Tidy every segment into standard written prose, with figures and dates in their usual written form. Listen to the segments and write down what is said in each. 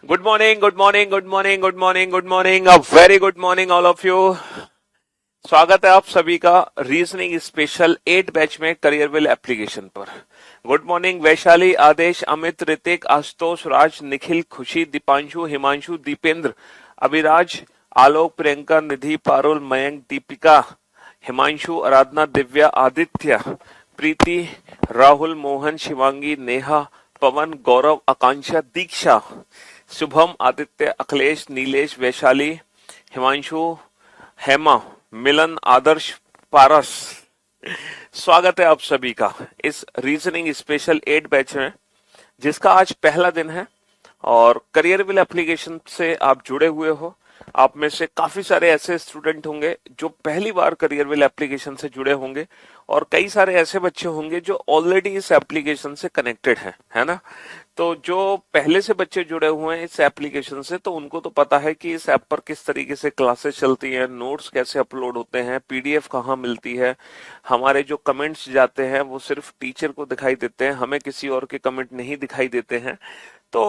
Good morning, good morning, good morning, good morning, good morning, a very good morning all of you. स्वागत है आप सभी का reasoning special 8 batch में करियरविल application पर। गुड मॉर्निंग वैशाली, आदेश, अमित, ऋतिक, आशुतोष, राज, निखिल, खुशी, दीपांशु, हिमांशु, दीपेंद्र, अभिराज, आलोक, प्रियंका, निधि, पारुल, मयंक, दीपिका, हिमांशु, आराधना, दिव्या, आदित्य, प्रीति, राहुल, मोहन, शिवांगी, नेहा, पवन, गौरव, आकांक्षा, दीक्षा, शुभम, आदित्य, अखिलेश, नीलेश, वैशाली, हिमांशु, हेमा, मिलन, आदर्श, पारस। स्वागत है आप सभी का इस रीजनिंग स्पेशल 8 बैच में, जिसका आज पहला दिन है और करियरविल एप्लीकेशन से आप जुड़े हुए हो। आप में से काफी सारे ऐसे स्टूडेंट होंगे जो पहली बार करियरविल एप्लीकेशन से जुड़े होंगे और कई सारे ऐसे बच्चे होंगे जो ऑलरेडी इस एप्लीकेशन से कनेक्टेड हैं, है ना। तो जो पहले से बच्चे जुड़े हुए हैं इस एप्लीकेशन से, तो उनको तो पता है कि इस ऐप पर किस तरीके से क्लासेस चलती हैं, नोट्स कैसे अपलोड होते हैं, पीडीएफ कहाँ मिलती है, हमारे जो कमेंट्स जाते हैं वो सिर्फ टीचर को दिखाई देते हैं, हमें किसी और के कमेंट नहीं दिखाई देते हैं। तो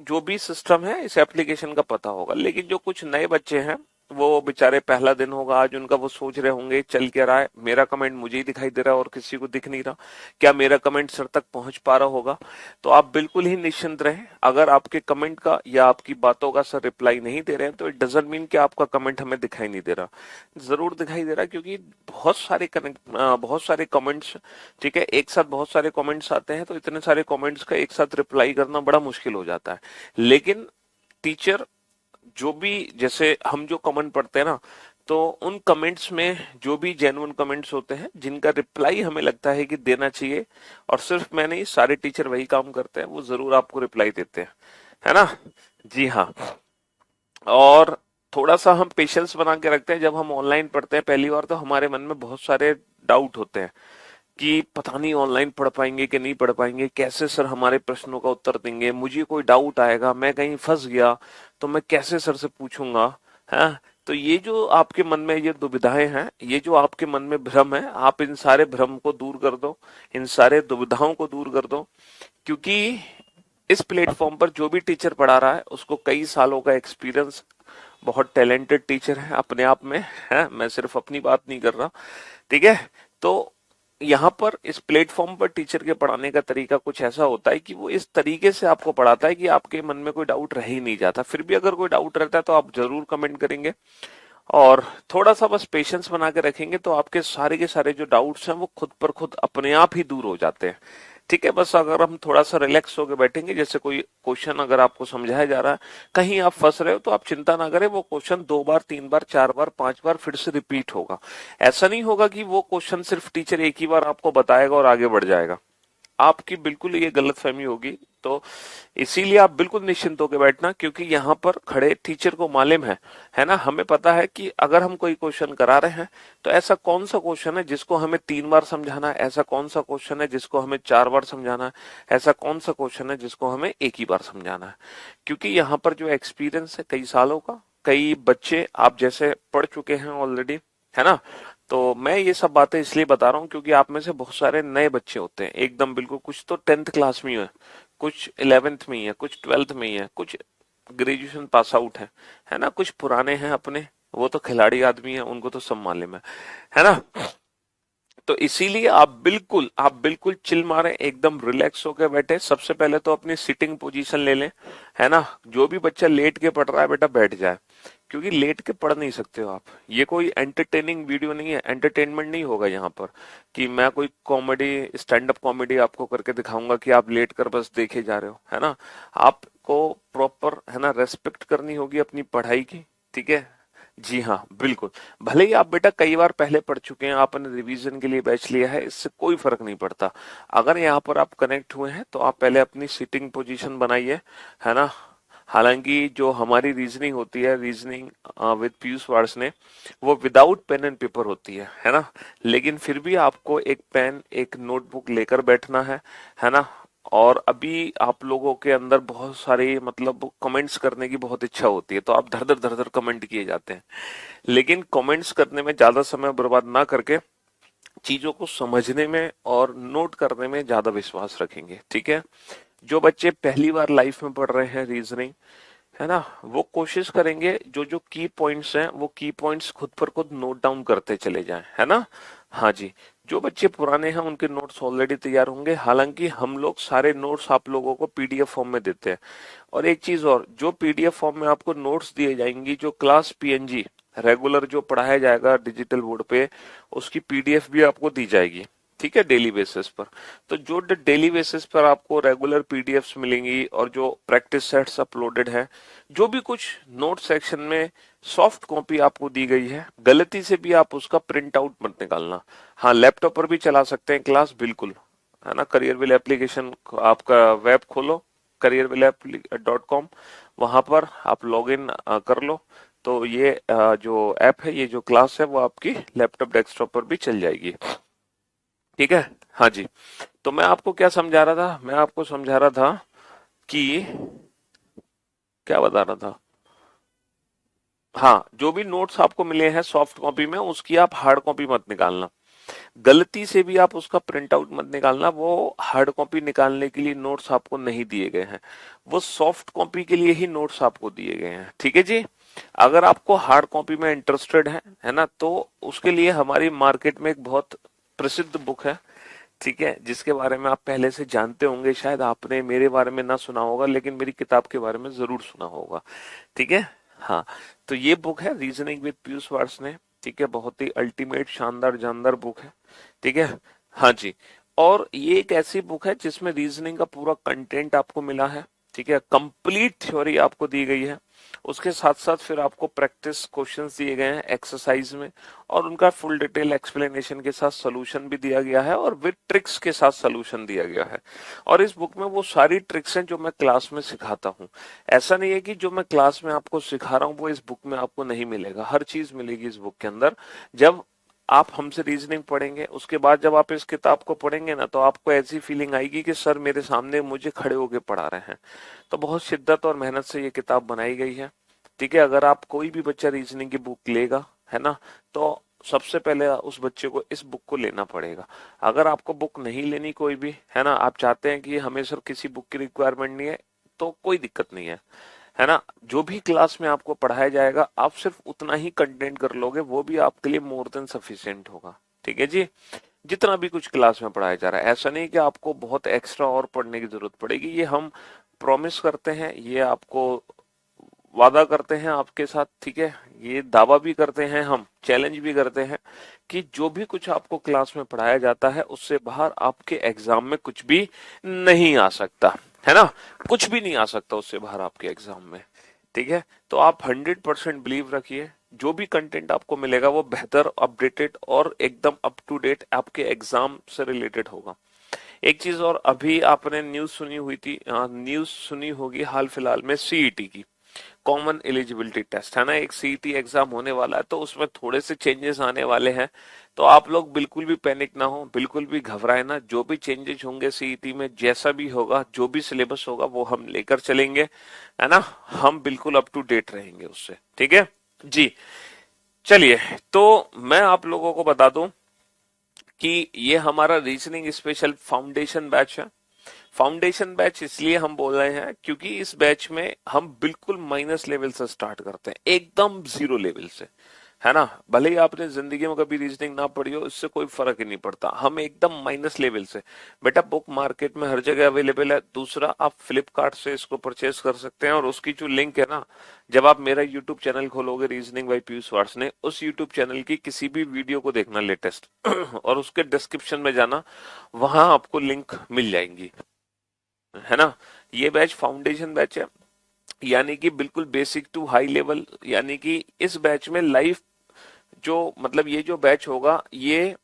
जो भी सिस्टम है इस एप्लीकेशन का पता होगा। लेकिन जो कुछ नए बच्चे हैं वो बेचारे, पहला दिन होगा आज उनका, वो सोच रहे होंगे चल क्या रहा है, मेरा कमेंट मुझे ही दिखाई दे रहा है और किसी को दिख नहीं रहा, क्या मेरा कमेंट सर तक पहुंच पा रहा होगा। तो आप बिल्कुल ही निश्चिंत रहें, अगर आपके कमेंट का या आपकी बातों का सर रिप्लाई नहीं दे रहे हैं तो इट डजंट मीन कि आपका कमेंट हमें दिखाई नहीं दे रहा। जरूर दिखाई दे रहा है, क्योंकि बहुत सारे कमेंट्स, ठीक है, एक साथ बहुत सारे कमेंट्स आते हैं, तो इतने सारे कमेंट्स का एक साथ रिप्लाई करना बड़ा मुश्किल हो जाता है। लेकिन टीचर जो भी, जैसे हम जो कमेंट पढ़ते हैं ना, तो उन कमेंट्स में जो भी जेन्युइन कमेंट्स होते हैं जिनका रिप्लाई हमें लगता है कि देना चाहिए, और सिर्फ मैं नहीं, सारे टीचर वही काम करते हैं, वो जरूर आपको रिप्लाई देते हैं, है ना। जी हाँ। और थोड़ा सा हम पेशेंस बना के रखते हैं। जब हम ऑनलाइन पढ़ते हैं पहली बार, तो हमारे मन में बहुत सारे डाउट होते हैं कि पता नहीं ऑनलाइन पढ़ पाएंगे कि नहीं पढ़ पाएंगे, कैसे सर हमारे प्रश्नों का उत्तर देंगे, मुझे कोई डाउट आएगा, मैं कहीं फंस गया तो मैं कैसे सर से पूछूंगा, है। तो ये जो आपके मन में ये दुविधाएं हैं, ये जो आपके मन में भ्रम है, आप इन सारे भ्रम को दूर कर दो, इन सारे दुविधाओं को दूर कर दो। क्योंकि इस प्लेटफॉर्म पर जो भी टीचर पढ़ा रहा है उसको कई सालों का एक्सपीरियंस, बहुत टैलेंटेड टीचर है अपने आप में, है। मैं सिर्फ अपनी बात नहीं कर रहा, ठीक है। तो यहाँ पर इस प्लेटफॉर्म पर टीचर के पढ़ाने का तरीका कुछ ऐसा होता है कि वो इस तरीके से आपको पढ़ाता है कि आपके मन में कोई डाउट रह ही नहीं जाता। फिर भी अगर कोई डाउट रहता है तो आप जरूर कमेंट करेंगे, और थोड़ा सा बस पेशेंस बना के रखेंगे तो आपके सारे के सारे जो डाउट्स हैं वो खुद पर खुद अपने आप ही दूर हो जाते हैं, ठीक है। बस अगर हम थोड़ा सा रिलैक्स होकर बैठेंगे, जैसे कोई क्वेश्चन अगर आपको समझाया जा रहा है, कहीं आप फंस रहे हो, तो आप चिंता ना करें, वो क्वेश्चन 2 बार 3 बार 4 बार 5 बार फिर से रिपीट होगा। ऐसा नहीं होगा कि वो क्वेश्चन सिर्फ टीचर एक ही बार आपको बताएगा और आगे बढ़ जाएगा, आपकी बिल्कुल ये गलतफहमी होगी। तो इसीलिए आप बिल्कुल निश्चिंत होकर बैठना, क्योंकि यहाँ पर खड़े टीचर को मालूम है ना, हमें पता है कि अगर हम कोई क्वेश्चन करा रहे हैं तो ऐसा कौन सा क्वेश्चन है जिसको हमें 3 बार समझाना है, ऐसा कौन सा क्वेश्चन है जिसको हमें 4 बार समझाना है, ऐसा कौन सा क्वेश्चन है जिसको हमें एक ही बार समझाना है। क्योंकि यहाँ पर जो एक्सपीरियंस है कई सालों का, कई बच्चे आप जैसे पढ़ चुके हैं ऑलरेडी, है ना। तो मैं ये सब बातें इसलिए बता रहा हूँ क्योंकि आप में से बहुत सारे नए बच्चे होते हैं एकदम, बिल्कुल, कुछ तो 10th क्लास में ही है, कुछ 11th में ही है, कुछ 12th में ही है, कुछ ग्रेजुएशन पास आउट है ना, कुछ पुराने हैं अपने, वो तो खिलाड़ी आदमी है, उनको तो सब मालूम है ना। तो इसीलिए आप बिल्कुल चिल मारे, एकदम रिलैक्स होकर बैठे। सबसे पहले तो अपनी सिटिंग पोजीशन ले लें, है ना। जो भी बच्चा लेट के पढ़ रहा है बेटा बैठ जाए, क्योंकि लेट के पढ़ नहीं सकते हो आप। ये कोई एंटरटेनिंग वीडियो नहीं है, एंटरटेनमेंट नहीं होगा यहाँ पर कि मैं कोई कॉमेडी, स्टैंड अप कॉमेडी आपको करके दिखाऊंगा कि आप लेट कर बस देखे जा रहे हो, है ना। आपको प्रॉपर, है ना, रेस्पेक्ट करनी होगी अपनी पढ़ाई की, ठीक है। जी हाँ, बिल्कुल। भले ही आप बेटा कई बार पहले पढ़ चुके हैं, आपने रिवीजन के लिए बैच लिया है, इससे कोई फर्क नहीं पड़ता। अगर यहाँ पर आप कनेक्ट हुए हैं तो आप पहले अपनी सीटिंग पोजीशन बनाइए, है ना। हालांकि जो हमारी रीजनिंग होती है, रीजनिंग विद पीयूष वार्ष्णेय, वो विदाउट पेन एंड पेपर होती है ना। लेकिन फिर भी आपको एक पेन, एक नोटबुक लेकर बैठना है ना। और अभी आप लोगों के अंदर बहुत सारे, मतलब, कमेंट्स करने की बहुत इच्छा होती है, तो आप धर धर कमेंट किए जाते हैं। लेकिन कमेंट्स करने में ज्यादा समय बर्बाद ना करके चीजों को समझने में और नोट करने में ज्यादा विश्वास रखेंगे, ठीक है। जो बच्चे पहली बार लाइफ में पढ़ रहे हैं रीजनिंग, है ना, वो कोशिश करेंगे जो जो की पॉइंट्स हैं वो की पॉइंट्स खुद पर खुद नोट डाउन करते चले जाएं, है ना। हाँ जी, जो बच्चे पुराने हैं उनके नोट्स ऑलरेडी तैयार होंगे, हालांकि हम लोग सारे नोट्स आप लोगों को पीडीएफ फॉर्म में देते हैं। और एक चीज और, जो पीडीएफ फॉर्म में आपको नोट्स दिए जाएंगी, जो क्लास पीएनजी रेगुलर जो पढ़ाया जाएगा डिजिटल बोर्ड पे, उसकी पीडीएफ भी आपको दी जाएगी, ठीक है, डेली बेसिस पर। तो जो डेली बेसिस पर आपको रेगुलर पीडीएफ्स मिलेंगी और जो प्रैक्टिस सेट्स अपलोडेड है, जो भी कुछ नोट सेक्शन में सॉफ्ट कॉपी आपको दी गई है, गलती से भी आप उसका प्रिंट आउट मत निकालना। हाँ, लैपटॉप पर भी चला सकते हैं क्लास, बिल्कुल, है ना। करियरविल एप्लीकेशन आपका वेब खोलो, careerwell.com, वहां पर आप लॉग इन कर लो, तो ये जो ऐप है, ये जो क्लास है, वो आपकी लैपटॉप डेस्कटॉप पर भी चल जाएगी, ठीक है। हाँ जी, तो मैं आपको क्या समझा रहा था, मैं आपको समझा रहा था कि क्या बता रहा था, हाँ, जो भी नोट्स आपको मिले हैं सॉफ्ट कॉपी में, उसकी आप हार्ड कॉपी मत निकालना, गलती से भी आप उसका प्रिंट आउट मत निकालना। वो हार्ड कॉपी निकालने के लिए नोट्स आपको नहीं दिए गए हैं, वो सॉफ्ट कॉपी के लिए ही नोट्स आपको दिए गए हैं, ठीक है जी। अगर आपको हार्ड कॉपी में इंटरेस्टेड है ना, तो उसके लिए हमारी मार्केट में एक बहुत प्रसिद्ध बुक है, ठीक है, जिसके बारे में आप पहले से जानते होंगे, शायद आपने मेरे बारे में ना सुना होगा, लेकिन मेरी किताब के बारे में जरूर सुना होगा, ठीक है। हाँ, तो ये बुक है रीजनिंग विद पीयूष वार्ष्णेय, ठीक है, बहुत ही अल्टीमेट शानदार जानदार बुक है, ठीक है। हाँ जी, और ये एक ऐसी बुक है जिसमें रीजनिंग का पूरा कंटेंट आपको मिला है, ठीक है, कंप्लीट थ्योरी आपको दी गई है, उसके साथ साथ फिर आपको प्रैक्टिस क्वेश्चंस दिए गए हैं एक्सरसाइज में, और उनका फुल डिटेल एक्सप्लेनेशन के साथ सोल्यूशन भी दिया गया है, और विद ट्रिक्स के साथ सोल्यूशन दिया गया है। और इस बुक में वो सारी ट्रिक्स हैं जो मैं क्लास में सिखाता हूँ। ऐसा नहीं है कि जो मैं क्लास में आपको सिखा रहा हूँ वो इस बुक में आपको नहीं मिलेगा, हर चीज मिलेगी इस बुक के अंदर। जब आप हमसे रीजनिंग पढ़ेंगे, उसके बाद जब आप इस किताब को पढ़ेंगे ना, तो आपको ऐसी फीलिंग आएगी कि सर मेरे सामने मुझे खड़े होके पढ़ा रहे हैं। तो बहुत शिद्दत और मेहनत से ये किताब बनाई गई है, ठीक है। अगर आप कोई भी बच्चा रीजनिंग की बुक लेगा, है ना, तो सबसे पहले उस बच्चे को इस बुक को लेना पड़ेगा। अगर आपको बुक नहीं लेनी कोई भी, है ना, आप चाहते हैं कि हमें सर किसी बुक की रिक्वायरमेंट नहीं है, तो कोई दिक्कत नहीं है ना। जो भी क्लास में आपको पढ़ाया जाएगा, आप सिर्फ उतना ही कंटेंट कर लोगे, वो भी आपके लिए मोर देन सफिशिएंट होगा, ठीक है जी। जितना भी कुछ क्लास में पढ़ाया जा रहा है, ऐसा नहीं कि आपको बहुत एक्स्ट्रा और पढ़ने की जरूरत पड़ेगी, ये हम प्रॉमिस करते हैं, ये आपको वादा करते हैं आपके साथ, ठीक है, ये दावा भी करते हैं, हम चैलेंज भी करते हैं कि जो भी कुछ आपको क्लास में पढ़ाया जाता है उससे बाहर आपके एग्जाम में कुछ भी नहीं आ सकता, है ना, कुछ भी नहीं आ सकता उससे बाहर आपके एग्जाम में, ठीक है। तो आप 100% बिलीव रखिए, जो भी कंटेंट आपको मिलेगा वो बेहतर, अपडेटेड और एकदम अप टू डेट आपके एग्जाम से रिलेटेड होगा। एक चीज और, अभी आपने न्यूज सुनी हुई थी, न्यूज सुनी होगी हाल फिलहाल में, सीईटी की, कॉमन एलिजिबिलिटी टेस्ट, है ना, एक सीईटी एग्जाम होने वाला है, तो उसमें थोड़े से चेंजेस आने वाले हैं। तो आप लोग बिल्कुल भी पैनिक ना हो, बिल्कुल भी घबराए ना, जो भी चेंजेस होंगे सीईटी में, जैसा भी होगा, जो भी सिलेबस होगा वो हम लेकर चलेंगे, है ना, हम बिल्कुल अप टू डेट रहेंगे उससे, ठीक है जी। चलिए, तो मैं आप लोगों को बता दूं कि ये हमारा रीजनिंग स्पेशल फाउंडेशन बैच है। फाउंडेशन बैच इसलिए हम बोल रहे हैं क्योंकि इस बैच में हम बिल्कुल माइनस लेवल से स्टार्ट करते हैं, एकदम जीरो लेवल से, है ना। भले ही आपने जिंदगी में कभी रीजनिंग ना पढ़ी हो, इससे कोई फर्क ही नहीं पड़ता, हम एकदम माइनस लेवल से। बेटा, बुक मार्केट में हर जगह अवेलेबल है। दूसरा, आप फ्लिपकार्ट से इसको परचेज कर सकते हैं, और उसकी जो लिंक है ना, जब आप मेरा यूट्यूब चैनल खोलोगे रीजनिंग बाय पीयूष वार्ष्णेय, उस यूट्यूब चैनल की किसी भी वीडियो को देखना लेटेस्ट और उसके डिस्क्रिप्शन में जाना, वहां आपको लिंक मिल जाएंगी, है ना। ये बैच फाउंडेशन बैच है, यानी कि बिल्कुल बेसिक टू हाई लेवल, यानी कि इस बैच में लाइव जो मतलब ये जो बैच होगा, ये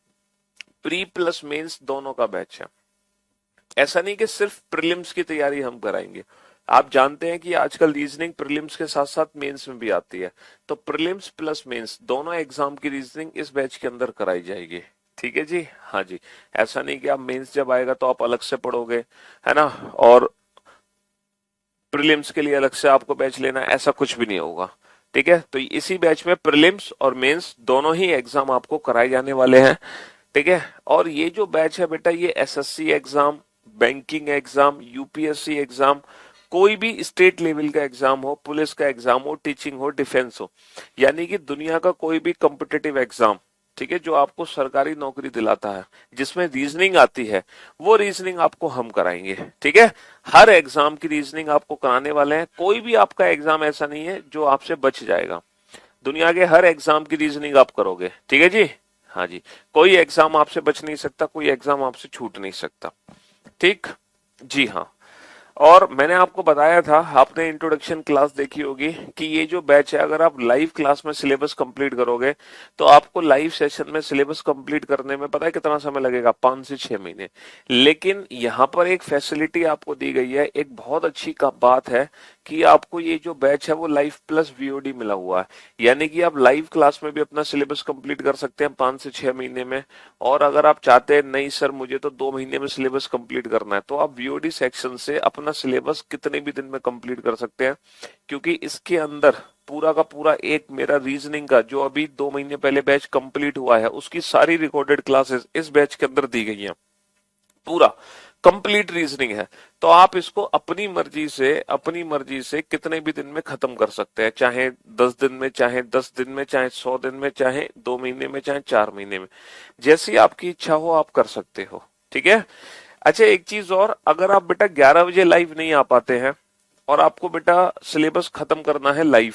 प्री प्लस मेंस दोनों का बैच है। ऐसा नहीं कि सिर्फ प्रीलिम्स की तैयारी हम कराएंगे, आप जानते हैं कि आजकल रीजनिंग प्रीलिम्स के साथ साथ मेंस में भी आती है, तो प्रीलिम्स प्लस मेंस दोनों एग्जाम की रीजनिंग इस बैच के अंदर कराई जाएगी, ठीक है जी। हाँ जी, ऐसा नहीं कि आप मेंस जब आएगा तो आप अलग से पढ़ोगे, है ना, और प्रीलिम्स के लिए अलग से आपको बैच लेना, ऐसा कुछ भी नहीं होगा, ठीक है। तो इसी बैच में प्रीलिम्स और मेंस दोनों ही एग्जाम आपको कराए जाने वाले हैं, ठीक है। और ये जो बैच है बेटा, ये SSC exam, banking exam, UPSC exam, कोई भी स्टेट लेवल का एग्जाम हो, पुलिस का एग्जाम हो, टीचिंग हो, डिफेंस हो, यानी कि दुनिया का कोई भी कॉम्पिटिटिव एग्जाम, ठीक है, जो आपको सरकारी नौकरी दिलाता है, जिसमें रीजनिंग आती है, वो रीजनिंग आपको हम कराएंगे। ठीक है, हर एग्जाम की रीजनिंग आपको कराने वाले हैं। कोई भी आपका एग्जाम ऐसा नहीं है जो आपसे बच जाएगा। दुनिया के हर एग्जाम की रीजनिंग आप करोगे। ठीक है जी, हाँ जी, कोई एग्जाम आपसे बच नहीं सकता, कोई एग्जाम आपसे छूट नहीं सकता। ठीक, जी हाँ। और मैंने आपको बताया था, आपने इंट्रोडक्शन क्लास देखी होगी, कि ये जो बैच है, अगर आप लाइव क्लास में सिलेबस कंप्लीट करोगे तो आपको लाइव सेशन में सिलेबस कंप्लीट करने में पता है कितना समय लगेगा? 5 से 6 महीने। लेकिन यहाँ पर एक फैसिलिटी आपको दी गई है, एक बहुत अच्छी का बात है कि आपको ये जो बैच है वो लाइव प्लस वीओडी मिला हुआ है। यानी कि आप लाइव क्लास में भी अपना सिलेबस कंप्लीट कर सकते हैं 5 से 6 महीने में। और अगर आप चाहते हैं नहीं सर मुझे तो 2 महीने में सिलेबस कंप्लीट करना है, तो आप वीओडी सेक्शन से अपना सिलेबस कितने भी दिन में कंप्लीट कर सकते हैं, क्योंकि इसके अंदर पूरा का पूरा एक मेरा रीजनिंग का जो अभी 2 महीने पहले बैच कंप्लीट हुआ है उसकी सारी रिकॉर्डेड क्लासेस इस बैच के अंदर दी गई हैं। पूरा कंप्लीट रीजनिंग है। तो आप इसको अपनी मर्जी से कितने भी दिन में खत्म कर सकते हैं, चाहे 10 दिन में, चाहे 10 दिन में, चाहे 100 दिन में, चाहे 2 महीने में, चाहे 4 महीने में, जैसी आपकी इच्छा हो आप कर सकते हो। ठीक है। अच्छा एक चीज और, अगर आप बेटा 11 बजे लाइव नहीं आ पाते हैं और आपको बेटा सिलेबस खत्म करना है लाइव,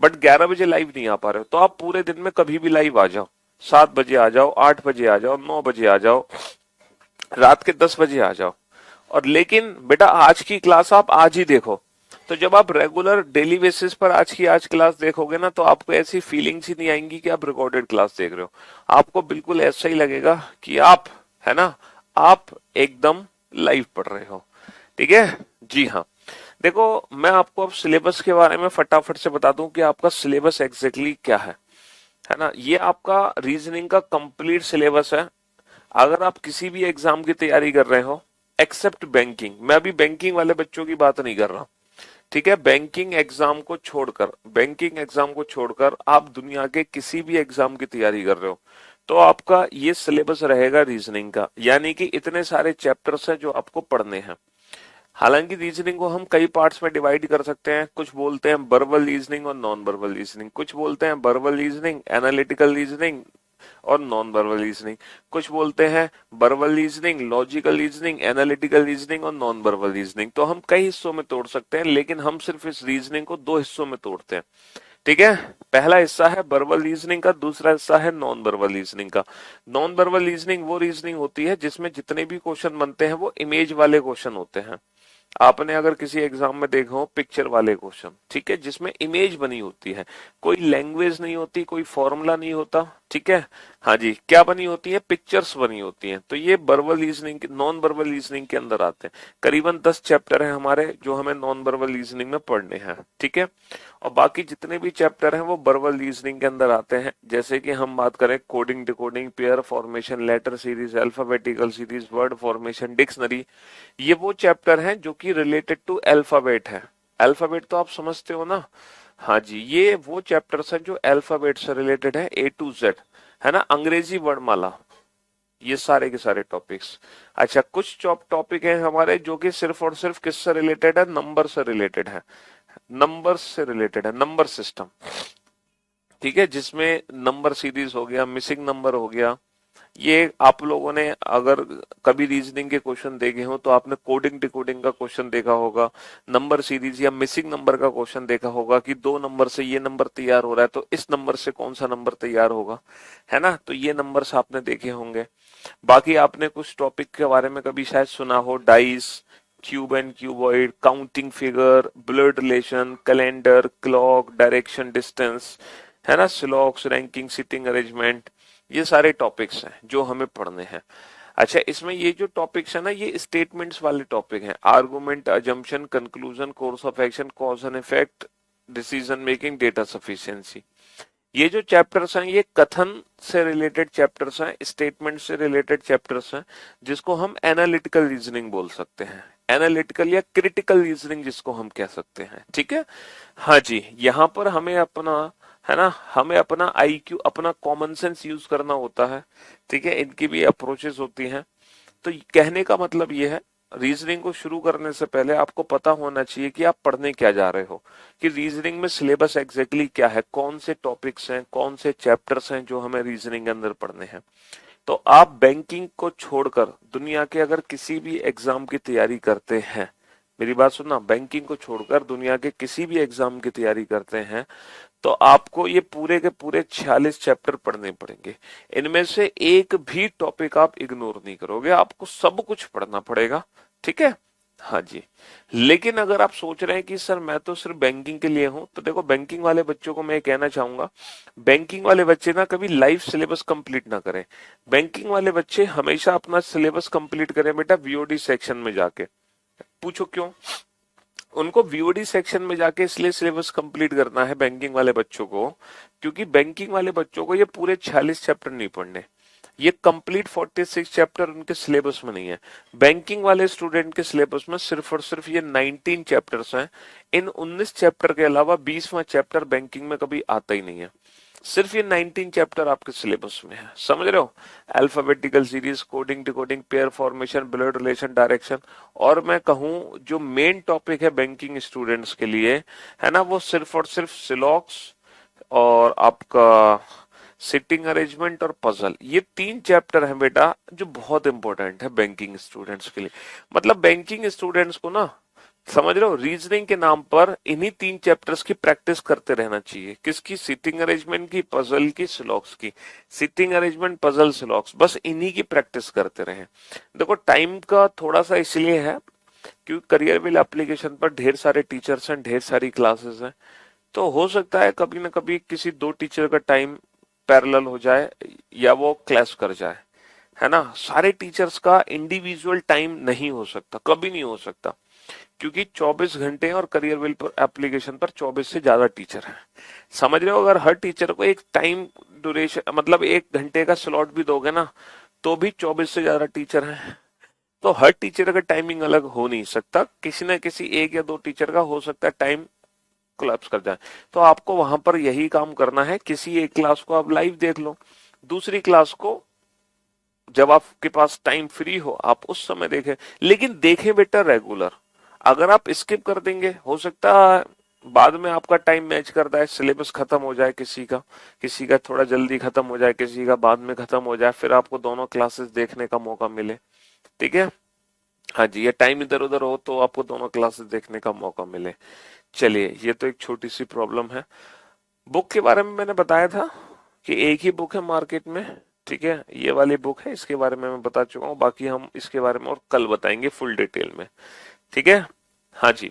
बट 11 बजे लाइव नहीं आ पा रहे हो, तो आप पूरे दिन में कभी भी लाइव आ जाओ। 7 बजे आ जाओ, 8 बजे आ जाओ, 9 बजे आ जाओ, रात के 10 बजे आ जाओ। और लेकिन बेटा आज की क्लास आप आज ही देखो। तो जब आप रेगुलर डेली बेसिस पर आज क्लास देखोगे ना, तो आपको ऐसी फीलिंग्स ही नहीं आएंगी कि आप रिकॉर्डेड क्लास देख रहे हो। आपको बिल्कुल ऐसा ही लगेगा कि आप, है ना, आप एकदम लाइव पढ़ रहे हो। ठीक है, जी हाँ। देखो मैं आपको अब सिलेबस के बारे में फटाफट से बता दूं कि आपका सिलेबस एग्जैक्टली क्या है ना। ये आपका रीजनिंग का कंप्लीट सिलेबस है। अगर आप किसी भी एग्जाम की तैयारी कर रहे हो एक्सेप्ट बैंकिंग, मैं अभी बैंकिंग वाले बच्चों की बात नहीं कर रहा, ठीक है, बैंकिंग एग्जाम को छोड़कर आप दुनिया के किसी भी एग्जाम की तैयारी कर रहे हो तो आपका ये सिलेबस रहेगा रीजनिंग का। यानी कि इतने सारे चैप्टर्स हैं जो आपको पढ़ने हैं। हालांकि रीजनिंग को हम कई पार्ट्स में डिवाइड कर सकते हैं। कुछ बोलते हैं वर्बल रीजनिंग और नॉन वर्बल रीजनिंग, कुछ बोलते हैं वर्बल रीजनिंग, एनालिटिकल रीजनिंग और नॉन वर्बल रीजनिंग, कुछ बोलते हैं verbal reasoning, logical reasoning, analytical reasoning और नॉन वर्बल रीजनिंग। तो हम कई हिस्सों में तोड़ सकते हैं, लेकिन हम सिर्फ इस रीजनिंग को 2 हिस्सों में तोड़ते हैं। ठीक है, पहला हिस्सा है वर्बल रीजनिंग का, दूसरा हिस्सा है नॉन वर्बल रीजनिंग का। नॉन वर्बल रीजनिंग वो रीजनिंग होती है जिसमें जितने भी क्वेश्चन बनते हैं वो इमेज वाले क्वेश्चन होते हैं। आपने अगर किसी एग्जाम में देखा हो पिक्चर वाले क्वेश्चन, ठीक है, जिसमें इमेज बनी होती है, कोई लैंग्वेज नहीं होती, कोई फॉर्मूला नहीं होता, ठीक है, हाँ जी, क्या बनी होती है? पिक्चर्स बनी होती हैं। तो ये verbal reasoning, non verbal reasoning के अंदर आते हैं। करीबन 10 चैप्टर हैं हमारे जो हमें नॉन वर्बल रीजनिंग में पढ़ने हैं। ठीक है, और बाकी जितने भी चैप्टर हैं वो वर्बल रीजनिंग के अंदर आते हैं। जैसे कि हम बात करें coding, decoding, pair formation, letter series, alphabetical series, word formation, dictionary, ये वो चैप्टर हैं जो कि रिलेटेड टू अल्फाबेट है। अल्फाबेट तो आप समझते हो ना, हाँ जी, ये वो चैप्टर्स हैं जो अल्फाबेट से रिलेटेड है, A to Z, है ना, अंग्रेजी वर्णमाला, ये सारे के सारे टॉपिक्स। अच्छा कुछ टॉपिक हैं हमारे जो कि सिर्फ और सिर्फ किससे रिलेटेड है? नंबर से रिलेटेड है, नंबर से रिलेटेड है, नंबर सिस्टम। ठीक है, जिसमें नंबर सीरीज हो गया, मिसिंग नंबर हो गया। ये आप लोगों ने अगर कभी रीजनिंग के क्वेश्चन देखे हो तो आपने कोडिंग डिकोडिंग का क्वेश्चन देखा होगा, नंबर सीरीज या मिसिंग नंबर का क्वेश्चन देखा होगा कि 2 नंबर से ये नंबर तैयार हो रहा है तो इस नंबर से कौन सा नंबर तैयार होगा, है ना। तो ये नंबर्स आपने देखे होंगे। बाकी आपने कुछ टॉपिक के बारे में कभी शायद सुना हो, dice, cube and cuboid, counting figure, blood relation, calendar, clock, direction, distance, है ना, स्लॉक्स, रैंकिंग, सिटिंग अरेंजमेंट, ये सारे टॉपिक्स हैं जो हमें पढ़ने हैं। अच्छा इसमें ये जो टॉपिक्स है ना, ये स्टेटमेंट्स वाले टॉपिक हैं। Argument, assumption, conclusion, course of action, cause and effect, decision making, data sufficiency. ये जो चैप्टर्स हैं ये कथन से रिलेटेड चैप्टर्स हैं, स्टेटमेंट से रिलेटेड चैप्टर्स हैं, जिसको हम एनालिटिकल रीजनिंग बोल सकते हैं, एनालिटिकल या क्रिटिकल रीजनिंग जिसको हम कह सकते हैं। ठीक है, हाँ जी, यहाँ पर हमें अपना, है ना, हमें अपना आईक्यू, अपना कॉमन सेंस यूज करना होता है। ठीक है, इनकी भी अप्रोचेस होती हैं। तो कहने का मतलब ये है रीजनिंग को शुरू करने से पहले आपको पता होना चाहिए कि आप पढ़ने क्या जा रहे हो, कि रीजनिंग में सिलेबस एग्जैक्टली क्या है, कौन से टॉपिक्स हैं, कौन से चैप्टर्स हैं जो हमें रीजनिंग के अंदर पढ़ने हैं। तो आप बैंकिंग को छोड़कर दुनिया के अगर किसी भी एग्जाम की तैयारी करते हैं, मेरी बात सुनना, बैंकिंग को छोड़कर दुनिया के किसी भी एग्जाम की तैयारी करते हैं, तो आपको ये पूरे के पूरे 46 चैप्टर पढ़ने पड़ेंगे। इनमें से एक भी टॉपिक आप इग्नोर नहीं करोगे, आपको सब कुछ पढ़ना पड़ेगा। ठीक है, हाँ जी। लेकिन अगर आप सोच रहे हैं कि सर मैं तो सिर्फ बैंकिंग के लिए हूं, तो देखो बैंकिंग वाले बच्चों को मैं कहना चाहूंगा, बैंकिंग वाले बच्चे ना कभी लाइफ सिलेबस कंप्लीट ना करें। बैंकिंग वाले बच्चे हमेशा अपना सिलेबस कंप्लीट करें बेटा वीओडी सेक्शन में जाके। पूछो क्यों? उनको वीओडी सेक्शन में जाके इसलिए सिलेबस कंप्लीट करना है बैंकिंग वाले बच्चों को, क्योंकि बैंकिंग वाले बच्चों को ये पूरे 46 चैप्टर नहीं पढ़ने, ये कंप्लीट 46 चैप्टर उनके सिलेबस में नहीं है। बैंकिंग वाले स्टूडेंट के सिलेबस में सिर्फ और सिर्फ ये 19 चैप्टर्स हैं। इन 19 चैप्टर के अलावा 20वां चैप्टर बैंकिंग में कभी आता ही नहीं है। सिर्फ ये 19 चैप्टर आपके सिलेबस में है, समझ रहे हो? Alphabetical series, coding, decoding, pair formation, blood relation, direction, और मैं कहूं जो मेन टॉपिक है बैंकिंग स्टूडेंट्स के लिए, है ना, वो सिर्फ और सिर्फ सिलॉक्स और आपका सिटिंग अरेंजमेंट और पजल, ये 3 चैप्टर हैं बेटा जो बहुत इंपॉर्टेंट है बैंकिंग स्टूडेंट्स के लिए। मतलब बैंकिंग स्टूडेंट्स को ना, समझ रहे हो, रीजनिंग के नाम पर इन्हीं 3 चैप्टर्स की प्रैक्टिस करते रहना चाहिए। किसकी? सिटिंग अरेंजमेंट की, पजल की, सिलॉक्स की। सिटिंग अरेंजमेंट, पजल, सिलॉक्स, बस इन्हीं की प्रैक्टिस करते रहें। देखो टाइम का थोड़ा सा इसलिए है क्योंकि करियर विल एप्लीकेशन पर ढेर सारे टीचर्स हैं, ढेर सारी क्लासेस हैं, तो हो सकता है कभी ना कभी किसी 2 टीचर का टाइम पैरेलल हो जाए या वो क्लैश कर जाए, है ना। सारे टीचर्स का इंडिविजुअल टाइम नहीं हो सकता, कभी नहीं हो सकता, क्योंकि 24 घंटे और करियर विल पर एप्लीकेशन पर 24 से ज्यादा टीचर हैं। समझ रहे हो? अगर हर टीचर को एक टाइम ड्यूरेशन मतलब 1 घंटे का स्लॉट भी दोगे ना, तो भी 24 से ज्यादा टीचर हैं। तो हर टीचर का टाइमिंग अलग हो नहीं सकता, किसी ना किसी 1 या 2 टीचर का हो सकता है टाइम कोलैप्स कर जाए। तो आपको वहां पर यही काम करना है, किसी एक क्लास को आप लाइव देख लो, दूसरी क्लास को जब आपके पास टाइम फ्री हो आप उस समय देखें, लेकिन देखें बेटा रेगुलर। अगर आप स्किप कर देंगे, हो सकता है बाद में आपका टाइम मैच करता है, सिलेबस खत्म हो जाए किसी का थोड़ा जल्दी खत्म हो जाए, किसी का बाद में खत्म हो जाए, फिर आपको दोनों क्लासेस देखने का मौका मिले। ठीक है, हाँ जी, ये टाइम इधर उधर हो तो आपको दोनों क्लासेस देखने का मौका मिले। चलिए, ये तो एक छोटी सी प्रॉब्लम है। बुक के बारे में मैंने बताया था कि एक ही बुक है मार्केट में। ठीक है, ये वाली बुक है, इसके बारे में मैं बता चुका हूँ, बाकी हम इसके बारे में और कल बताएंगे फुल डिटेल में। ठीक है, हाँ जी।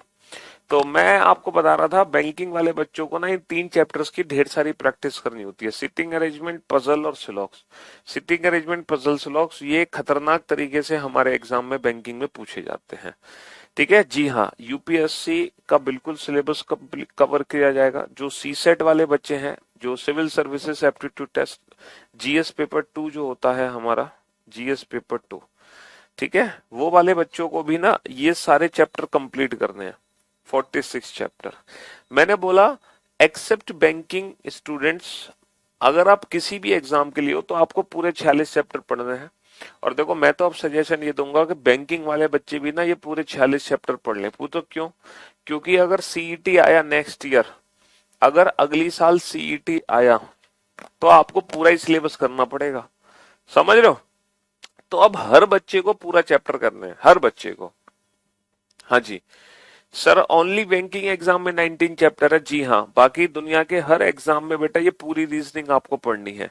तो मैं आपको बता रहा था बैंकिंग वाले बच्चों को ना इन 3 चैप्टर्स की ढेर सारी प्रैक्टिस करनी होती है, सिटिंग अरेंजमेंट, पजल और सिलॉक्स। सिटिंग अरेंजमेंट, पजल, सिलॉक्स, ये खतरनाक तरीके से हमारे एग्जाम में बैंकिंग में पूछे जाते हैं। ठीक है जी, हाँ, यूपीएससी का बिल्कुल सिलेबस कवर किया जाएगा। जो सीसेट वाले बच्चे हैं, जो civil services aptitude test, GS paper 2 जो होता है हमारा, जीएस पेपर 2, ठीक है, वो वाले बच्चों को भी ना ये सारे चैप्टर कंप्लीट करने हैं, 46 चैप्टर। मैंने बोला एक्सेप्ट बैंकिंग स्टूडेंट्स, अगर आप किसी भी एग्जाम के लिए हो तो आपको पूरे 46 चैप्टर पढ़ने हैं। और देखो मैं तो अब सजेशन ये दूंगा कि बैंकिंग वाले बच्चे भी ना ये पूरे 46 चैप्टर पढ़ लें। पूछो क्यों? क्योंकि अगर सीईटी आया नेक्स्ट ईयर, अगर अगली साल सीईटी आया तो आपको पूरा ही सिलेबस करना पड़ेगा, समझ रहे हो? तो अब हर बच्चे को पूरा चैप्टर करने हैं, हर बच्चे को। हाँ जी सर, ओनली बैंकिंग एग्जाम में 19 चैप्टर है। जी हाँ, बाकी दुनिया के हर एग्जाम में बेटा ये पूरी रीजनिंग आपको पढ़नी है,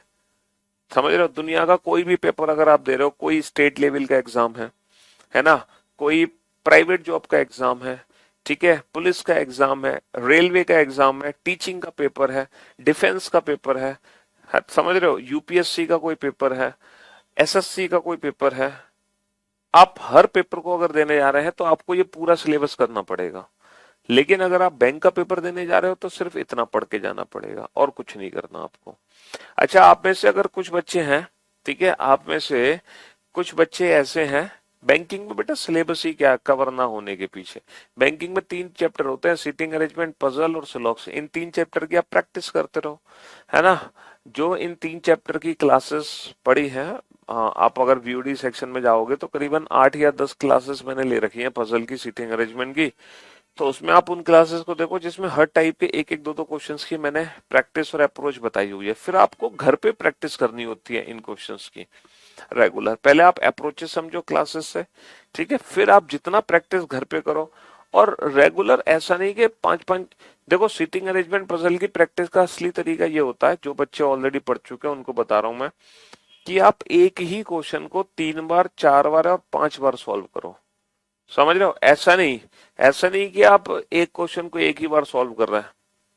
समझ रहे हो? दुनिया का कोई भी पेपर अगर आप दे रहे हो, कोई स्टेट लेवल का एग्जाम है ना, कोई प्राइवेट जॉब का एग्जाम है, ठीक है, पुलिस का एग्जाम है, रेलवे का एग्जाम है, टीचिंग का पेपर है, डिफेंस का पेपर है, समझ रहे हो, यूपीएससी का कोई पेपर है, एसएससी का कोई पेपर है, आप हर पेपर को अगर देने जा रहे हैं तो आपको ये पूरा सिलेबस करना पड़ेगा। लेकिन अगर आप बैंक का पेपर देने जा रहे हो तो सिर्फ इतना पढ़ के जाना पड़ेगा और कुछ नहीं करना आपको। अच्छा, आप में से अगर कुछ बच्चे हैं, ठीक है, आप में से कुछ बच्चे ऐसे हैं, बैंकिंग में बेटा सिलेबस ही क्या कवर ना होने के पीछे, बैंकिंग में 3 चैप्टर होते हैं, सिटिंग अरेंजमेंट, पजल और सिलॉक्स। इन 3 चैप्टर की आप प्रैक्टिस करते रहो, है ना। जो इन 3 चैप्टर की क्लासेस पढ़ी है, आप अगर वीओडी सेक्शन में जाओगे तो करीबन 8 या 10 क्लासेस मैंने ले रखी हैं पजल की, सीटिंग अरेंजमेंट की। तो उसमें आप उन क्लासेस को देखो जिसमें हर टाइप के एक एक दो दो क्वेश्चंस की मैंने प्रैक्टिस और अप्रोच बताई हुई है। फिर आपको घर पे प्रैक्टिस करनी होती है इन क्वेश्चंस की रेगुलर। पहले आप अप्रोचेस समझो क्लासेस से, ठीक है, फिर आप जितना प्रैक्टिस घर पे करो। और रेगुलर ऐसा नहीं कि 5-5, देखो सीटिंग अरेंजमेंट पजल की प्रैक्टिस का असली तरीका ये होता है, जो बच्चे ऑलरेडी पढ़ चुके हैं उनको बता रहा हूं मैं, कि आप एक ही क्वेश्चन को 3 बार 4 बार और 5 बार सॉल्व करो। समझ रहे हो? ऐसा नहीं कि आप एक क्वेश्चन को एक ही बार सॉल्व कर रहे हैं,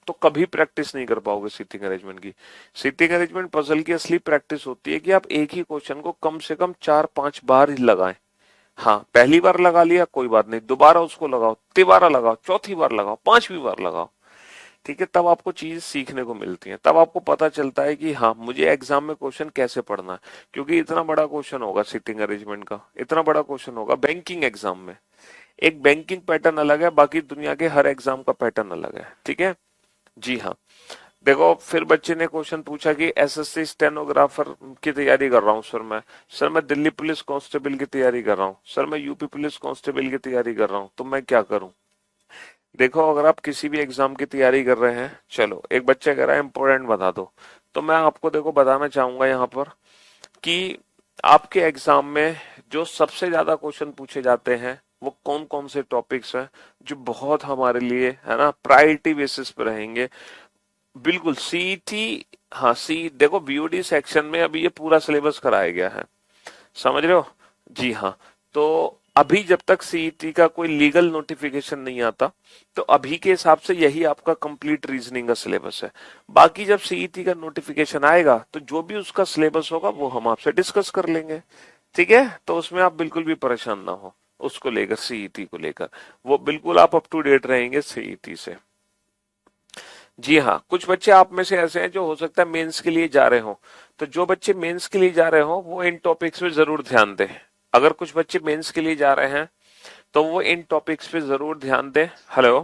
तो कभी प्रैक्टिस नहीं कर पाओगे सीटिंग अरेंजमेंट की। सीटिंग अरेंजमेंट पजल की असली प्रैक्टिस होती है कि आप एक ही क्वेश्चन को कम से कम 4-5 बार ही लगाएं। हाँ, पहली बार लगा लिया कोई बात नहीं, दोबारा उसको लगाओ, तिबारा लगाओ, चौथी बार लगाओ, 5वीं बार लगाओ, ठीक है। तब आपको चीज सीखने को मिलती है, तब आपको पता चलता है कि हाँ मुझे एग्जाम में क्वेश्चन कैसे पढ़ना है। क्योंकि इतना बड़ा क्वेश्चन होगा सीटिंग अरेंजमेंट का, इतना बड़ा क्वेश्चन होगा बैंकिंग एग्जाम में। एक बैंकिंग पैटर्न अलग है, बाकी दुनिया के हर एग्जाम का पैटर्न अलग है, ठीक है। जी हाँ। देखो फिर बच्चे ने क्वेश्चन पूछा कि एसएससी स्टेनोग्राफर की तैयारी कर रहा हूँ सर मैं दिल्ली पुलिस कांस्टेबल की तैयारी कर रहा हूँ सर, मैं यूपी पुलिस कांस्टेबल की तैयारी कर रहा हूँ, तो मैं क्या करूँ? देखो अगर आप किसी भी एग्जाम की तैयारी कर रहे हैं, चलो एक बच्चा कह रहा है इम्पोर्टेंट बता दो, तो मैं आपको देखो बताना चाहूंगा यहाँ पर कि आपके एग्जाम में जो सबसे ज्यादा क्वेश्चन पूछे जाते हैं वो कौन कौन से टॉपिक्स हैं जो बहुत हमारे लिए है ना प्रायोरिटी बेसिस पे रहेंगे। बिल्कुल सीईटी, हाँ सी देखो बीओडी सेक्शन में अभी ये पूरा सिलेबस कराया गया है, समझ रहे हो? जी हाँ। तो अभी जब तक सीईटी का कोई लीगल नोटिफिकेशन नहीं आता, तो अभी के हिसाब से यही आपका कंप्लीट रीजनिंग का सिलेबस है। बाकी जब सीईटी का नोटिफिकेशन आएगा तो जो भी उसका सिलेबस होगा वो हम आपसे डिस्कस कर लेंगे, ठीक है। तो उसमें आप बिल्कुल भी परेशान ना हो, उसको लेकर सीईटी को लेकर वो बिल्कुल आप अप टू डेट रहेंगे सीईटी से। जी हाँ, कुछ बच्चे आप में से ऐसे हैं जो हो सकता है मेंस के लिए जा रहे हो, तो जो बच्चे मेंस के लिए जा रहे हो वो इन टॉपिक्स पे जरूर ध्यान दें। अगर कुछ बच्चे मेंस के लिए जा रहे हैं तो वो इन टॉपिक्स पे जरूर ध्यान दें। हेलो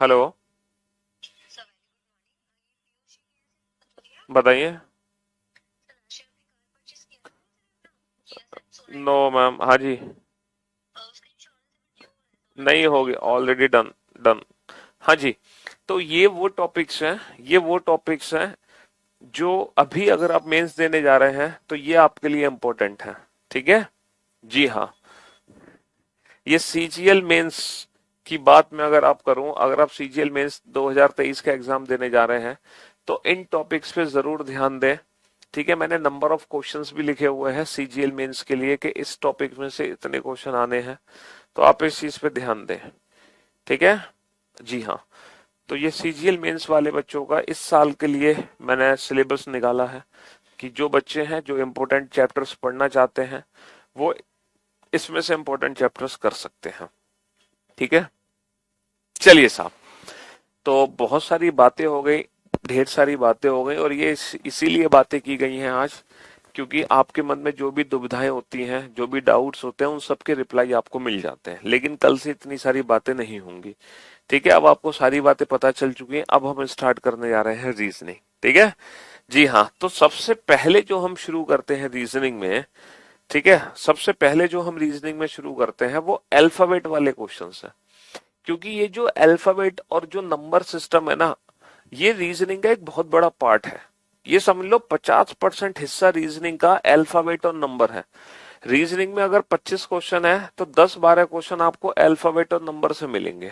हेलो, बताइए। नो मैम, हाँ जी, नहीं होगी, ऑलरेडी डन, डन। हाँ जी। तो ये वो टॉपिक्स हैं जो अभी अगर आप मेंस देने जा रहे हैं तो ये आपके लिए इम्पोर्टेंट है, ठीक है। जी हाँ। ये सीजीएल मेंस की बात में अगर आप करूं, अगर आप सीजीएल मेंस 2023 का एग्जाम देने जा रहे हैं तो इन टॉपिक्स पे जरूर ध्यान दें, ठीक है। मैंने नंबर ऑफ क्वेश्चंस भी लिखे हुए हैं सीजीएल मेंस के लिए कि इस टॉपिक में से इतने क्वेश्चन आने हैं, तो आप इस चीज पे ध्यान दें, ठीक है। जी हाँ। तो ये सीजीएल मेंस वाले बच्चों का इस साल के लिए मैंने सिलेबस निकाला है कि जो बच्चे हैं जो इम्पोर्टेंट चैप्टर्स पढ़ना चाहते हैं वो इसमें से इम्पोर्टेंट चैप्टर्स कर सकते हैं, ठीक है। चलिए साहब, तो बहुत सारी बातें हो गई, ढेर सारी बातें हो गई, और ये इसीलिए बातें की गई हैं आज क्योंकि आपके मन में जो भी दुविधाएं होती हैं, जो भी डाउट्स होते हैं, उन सबके रिप्लाई आपको मिल जाते हैं। लेकिन कल से इतनी सारी बातें नहीं होंगी, ठीक है। अब आपको सारी बातें पता चल चुकी हैं, अब हम स्टार्ट करने जा रहे हैं रीजनिंग, ठीक है। जी हाँ। तो सबसे पहले जो हम शुरू करते हैं रीजनिंग में, ठीक है, सबसे पहले जो हम रीजनिंग में शुरू करते हैं वो अल्फाबेट वाले क्वेश्चंस हैं। क्योंकि ये जो अल्फाबेट और जो नंबर सिस्टम है ना, ये रीजनिंग का एक बहुत बड़ा पार्ट है। ये समझ लो 50% हिस्सा रीजनिंग का अल्फाबेट और नंबर है। रीजनिंग में अगर 25 क्वेश्चन है तो 10-12 क्वेश्चन आपको अल्फाबेट और नंबर से मिलेंगे,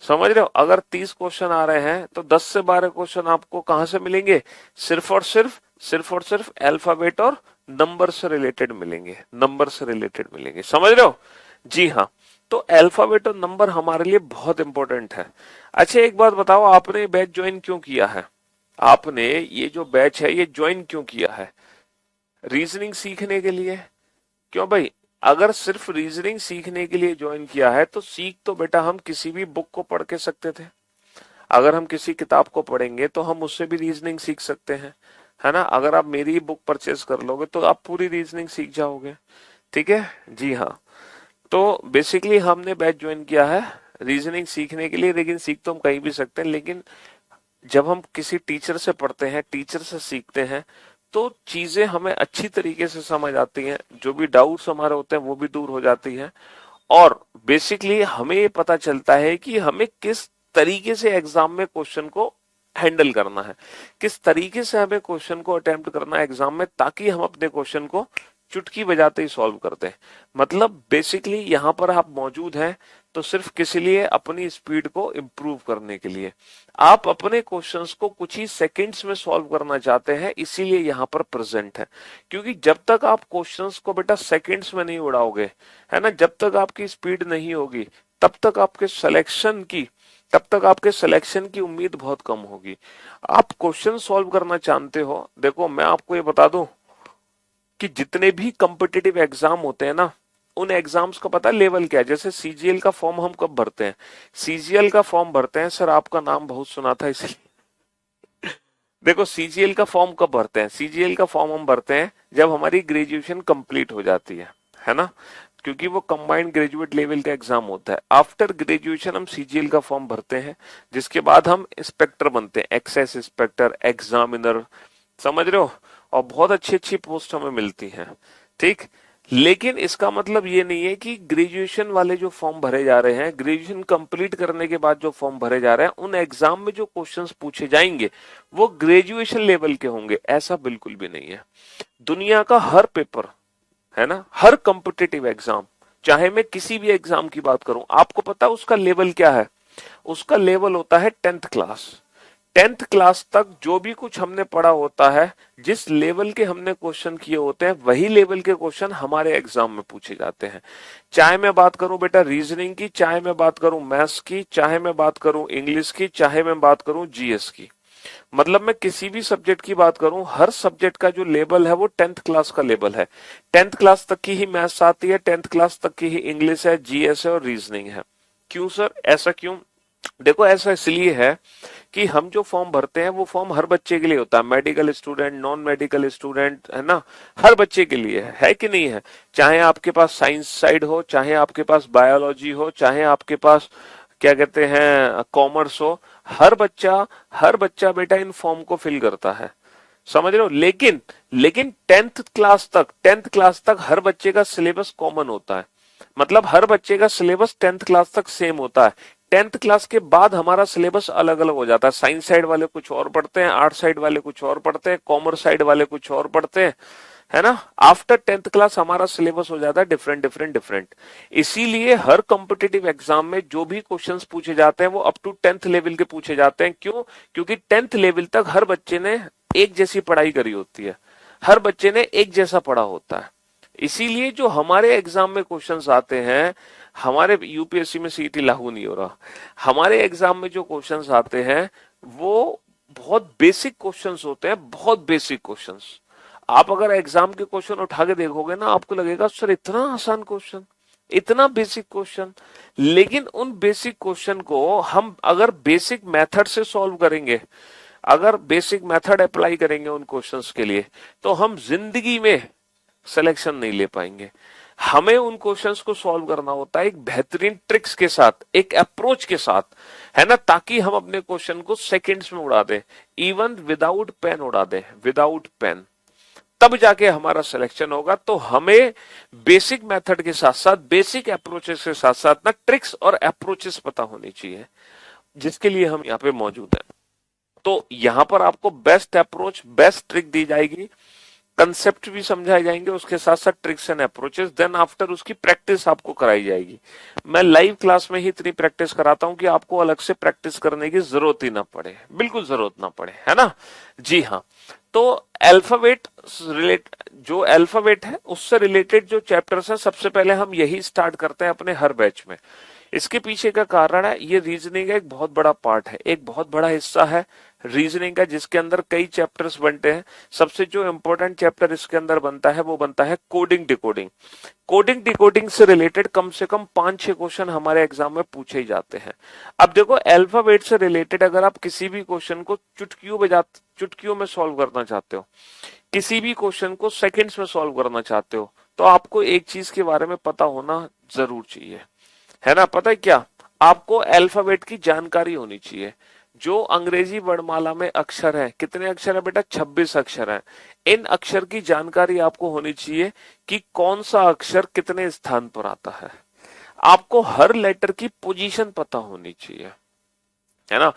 समझ रहे हो। अगर 30 क्वेश्चन आ रहे हैं तो 10 से 12 क्वेश्चन आपको कहां से मिलेंगे? सिर्फ और सिर्फ अल्फाबेट और नंबर से रिलेटेड मिलेंगे, नंबर से रिलेटेड मिलेंगे, समझ रहे हो? जी हाँ। तो अल्फाबेट और नंबर हमारे लिए बहुत इंपॉर्टेंट है। अच्छा एक बात बताओ, आपने बैच ज्वाइन क्यों किया है? आपने ये जो बैच है ये ज्वाइन क्यों किया है? रीजनिंग सीखने के लिए? क्यों भाई? अगर सिर्फ रीजनिंग सीखने के लिए ज्वाइन किया है तो सीख तो बेटा हम किसी भी बुक को पढ़ के सकते थे। अगर हम किसी किताब को पढ़ेंगे तो हम उससे भी रीजनिंग सीख सकते हैं, है ना। अगर आप मेरी बुक परचेज कर लोगे तो आप पूरी रीजनिंग सीख जाओगे, ठीक है। जी हाँ। तो बेसिकली हमने बैच ज्वाइन किया है रीजनिंग सीखने के लिए, लेकिन सीख तो हम कहीं भी सकते हैं, लेकिन जब हम किसी टीचर से पढ़ते हैं, टीचर से सीखते हैं, तो चीजें हमें अच्छी तरीके से समझ आती हैं, जो भी डाउट्स हमारे होते हैं वो भी दूर हो जाती हैं, और बेसिकली हमें ये पता चलता है कि हमें किस तरीके से एग्जाम में क्वेश्चन को हैंडल करना है, किस तरीके से हमें क्वेश्चन को अटेम्प्ट करना है एग्जाम में, ताकि हम अपने क्वेश्चन को चुटकी बजाते ही सॉल्व करते हैं। मतलब बेसिकली यहाँ पर आप मौजूद हैं तो सिर्फ किसी लिए, अपनी स्पीड को इम्प्रूव करने के लिए। आप अपने क्वेश्चंस को कुछ ही सेकंड्स में सॉल्व करना चाहते हैं, इसीलिए यहाँ पर प्रेजेंट है। क्योंकि जब तक आप क्वेश्चंस को बेटा सेकंड्स में नहीं उड़ाओगे, है ना, जब तक आपकी स्पीड नहीं होगी, तब तक आपके सिलेक्शन की उम्मीद बहुत कम होगी। आप क्वेश्चन सॉल्व करना जानते हो, देखो मैं आपको ये बता दूं कि जितने भी कॉम्पिटिटिव एग्जाम होते हैं ना, उन एग्जाम्स का पता लेवल क्या है। जैसे सीजीएल का फॉर्म हम कब भरते हैं? सीजीएल का फॉर्म भरते हैं, सर आपका नाम बहुत सुना था इसलिए देखो सीजीएल का फॉर्म कब भरते हैं? सीजीएल का फॉर्म हम भरते हैं जब हमारी ग्रेजुएशन कंप्लीट हो जाती है ना, क्योंकि वो कंबाइंड ग्रेजुएट लेवल का एग्जाम होता है। आफ्टर ग्रेजुएशन हम सीजीएल का फॉर्म भरते हैं, जिसके बाद हम इंस्पेक्टर बनते हैं, एक्साइज इंस्पेक्टर, एग्जामिनर, समझ रहे हो, और बहुत अच्छी अच्छी पोस्ट हमें मिलती हैं, ठीक। लेकिन इसका मतलब ये नहीं है कि ग्रेजुएशन वाले जो फॉर्म भरे जा रहे हैं, ग्रेजुएशन कंप्लीट करने के बाद जो फॉर्म भरे जा रहे हैं, उन एग्जाम में जो क्वेश्चंस पूछे जाएंगे वो ग्रेजुएशन लेवल के होंगे, ऐसा बिल्कुल भी नहीं है। दुनिया का हर पेपर, है ना, हर कॉम्पिटिटिव एग्जाम, चाहे मैं किसी भी एग्जाम की बात करूं, आपको पता है उसका लेवल क्या है? उसका लेवल होता है 10th क्लास। 10th क्लास तक जो भी कुछ हमने पढ़ा होता है, जिस लेवल के हमने क्वेश्चन किए होते हैं, वही लेवल के क्वेश्चन हमारे एग्जाम में पूछे जाते हैं। चाहे मैं बात करूं बेटा रीजनिंग की, चाहे मैं बात करूं मैथ्स की, चाहे मैं बात करूं इंग्लिश की, चाहे मैं बात करूं जीएस की, मतलब मैं किसी भी सब्जेक्ट की बात करूं, हर सब्जेक्ट का जो लेवल है वो 10th क्लास का लेवल है। 10th क्लास तक की ही मैथ्स आती है, 10th क्लास तक की ही इंग्लिश है, जीएस है और रीजनिंग है। क्यों सर, ऐसा क्यों? देखो ऐसा इसलिए है कि हम जो फॉर्म भरते हैं वो फॉर्म हर बच्चे के लिए होता है, medical student, non medical student, है ना, हर बच्चे के लिए है कि नहीं है? चाहे आपके पास साइंस साइड हो, चाहे आपके पास बायोलॉजी हो, चाहे आपके पास क्या कहते हैं कॉमर्स हो, हर बच्चा बेटा इन फॉर्म को फिल करता है, समझ रहे हो। लेकिन 10th क्लास तक हर बच्चे का सिलेबस कॉमन होता है, मतलब हर बच्चे का सिलेबस 10th क्लास तक सेम होता है। 10th क्लास के बाद हमारा सिलेबस अलग अलग हो जाता है। साइंस साइड वाले कुछ और पढ़ते हैं, आर्ट साइड वाले कुछ और पढ़ते हैं, कॉमर्स साइड वाले कुछ और पढ़ते हैं, है ना। आफ्टर 10th क्लास हमारा सिलेबस हो जाता है डिफरेंट। इसीलिए हर कॉम्पिटिटिव एग्जाम में जो भी क्वेश्चंस पूछे जाते हैं वो अप टू 10th लेवल के पूछे जाते हैं। क्यों? क्योंकि 10th लेवल तक हर बच्चे ने एक जैसी पढ़ाई करी होती है, हर बच्चे ने एक जैसा पढ़ा होता है। इसीलिए जो हमारे एग्जाम में क्वेश्चंस आते हैं, हमारे यूपीएससी में सीईटी लागू नहीं हो रहा, हमारे एग्जाम में जो क्वेश्चंस आते हैं वो बहुत बेसिक क्वेश्चंस होते हैं, बहुत बेसिक क्वेश्चंस। आप अगर एग्जाम के क्वेश्चन उठा के देखोगे ना, आपको लगेगा सर इतना आसान क्वेश्चन, इतना बेसिक क्वेश्चन। लेकिन उन बेसिक क्वेश्चन को हम अगर बेसिक मेथड से सॉल्व करेंगे, अगर बेसिक मेथड अप्लाई करेंगे उन क्वेश्चंस के लिए, तो हम जिंदगी में सिलेक्शन नहीं ले पाएंगे। हमें उन क्वेश्चंस को सॉल्व करना होता है एक बेहतरीन ट्रिक्स के साथ, एक अप्रोच के साथ, है ना, ताकि हम अपने क्वेश्चन को सेकंड्स में उड़ा दें, इवन विदाउट पेन उड़ा दें, विदाउट पेन, तब जाके हमारा सिलेक्शन होगा। तो हमें बेसिक मेथड के साथ साथ, बेसिक अप्रोचेस के साथ साथ ना ट्रिक्स और अप्रोचेस पता होनी चाहिए, जिसके लिए हम यहाँ पे मौजूद हैं। तो यहाँ पर आपको बेस्ट अप्रोच, बेस्ट ट्रिक दी जाएगी, कंसेप्ट भी समझाए जाएंगे, उसके साथ साथ tricks and approaches, then after उसकी प्रैक्टिस आपको कराई जाएगी। मैं लाइव क्लास में ही इतनी प्रैक्टिस कराता हूं कि आपको अलग से प्रैक्टिस करने की जरूरत ही ना पड़े, बिल्कुल जरूरत ना पड़े, है ना। जी हाँ, तो अल्फाबेट जो अल्फाबेट है उससे रिलेटेड जो चैप्टर्स हैं, सबसे पहले हम यही स्टार्ट करते हैं अपने हर बैच में। इसके पीछे का कारण है, ये रीजनिंग का एक बहुत बड़ा पार्ट है, एक बहुत बड़ा हिस्सा है रीजनिंग का, जिसके अंदर कई चैप्टर्स बनते हैं। सबसे जो इंपॉर्टेंट चैप्टर इसके अंदर बनता है वो बनता है कोडिंग डिकोडिंग। कोडिंग डिकोडिंग से रिलेटेड कम से कम 5-6 क्वेश्चन हमारे एग्जाम में पूछे ही जाते हैं। अब देखो अल्फाबेट से रिलेटेड अगर आप किसी भी क्वेश्चन को चुटकियों में सॉल्व करना चाहते हो, किसी भी क्वेश्चन को सेकंड्स में सॉल्व करना चाहते हो, तो आपको एक चीज के बारे में पता होना जरूर चाहिए, है ना। पता है क्या? आपको अल्फाबेट की जानकारी होनी चाहिए। जो अंग्रेजी वर्णमाला में अक्षर है, कितने अक्षर है बेटा? 26 अक्षर है। इन अक्षर की जानकारी आपको होनी चाहिए कि कौन सा अक्षर कितने स्थान पर आता है। आपको हर लेटर की पोजीशन पता होनी चाहिए, है ना।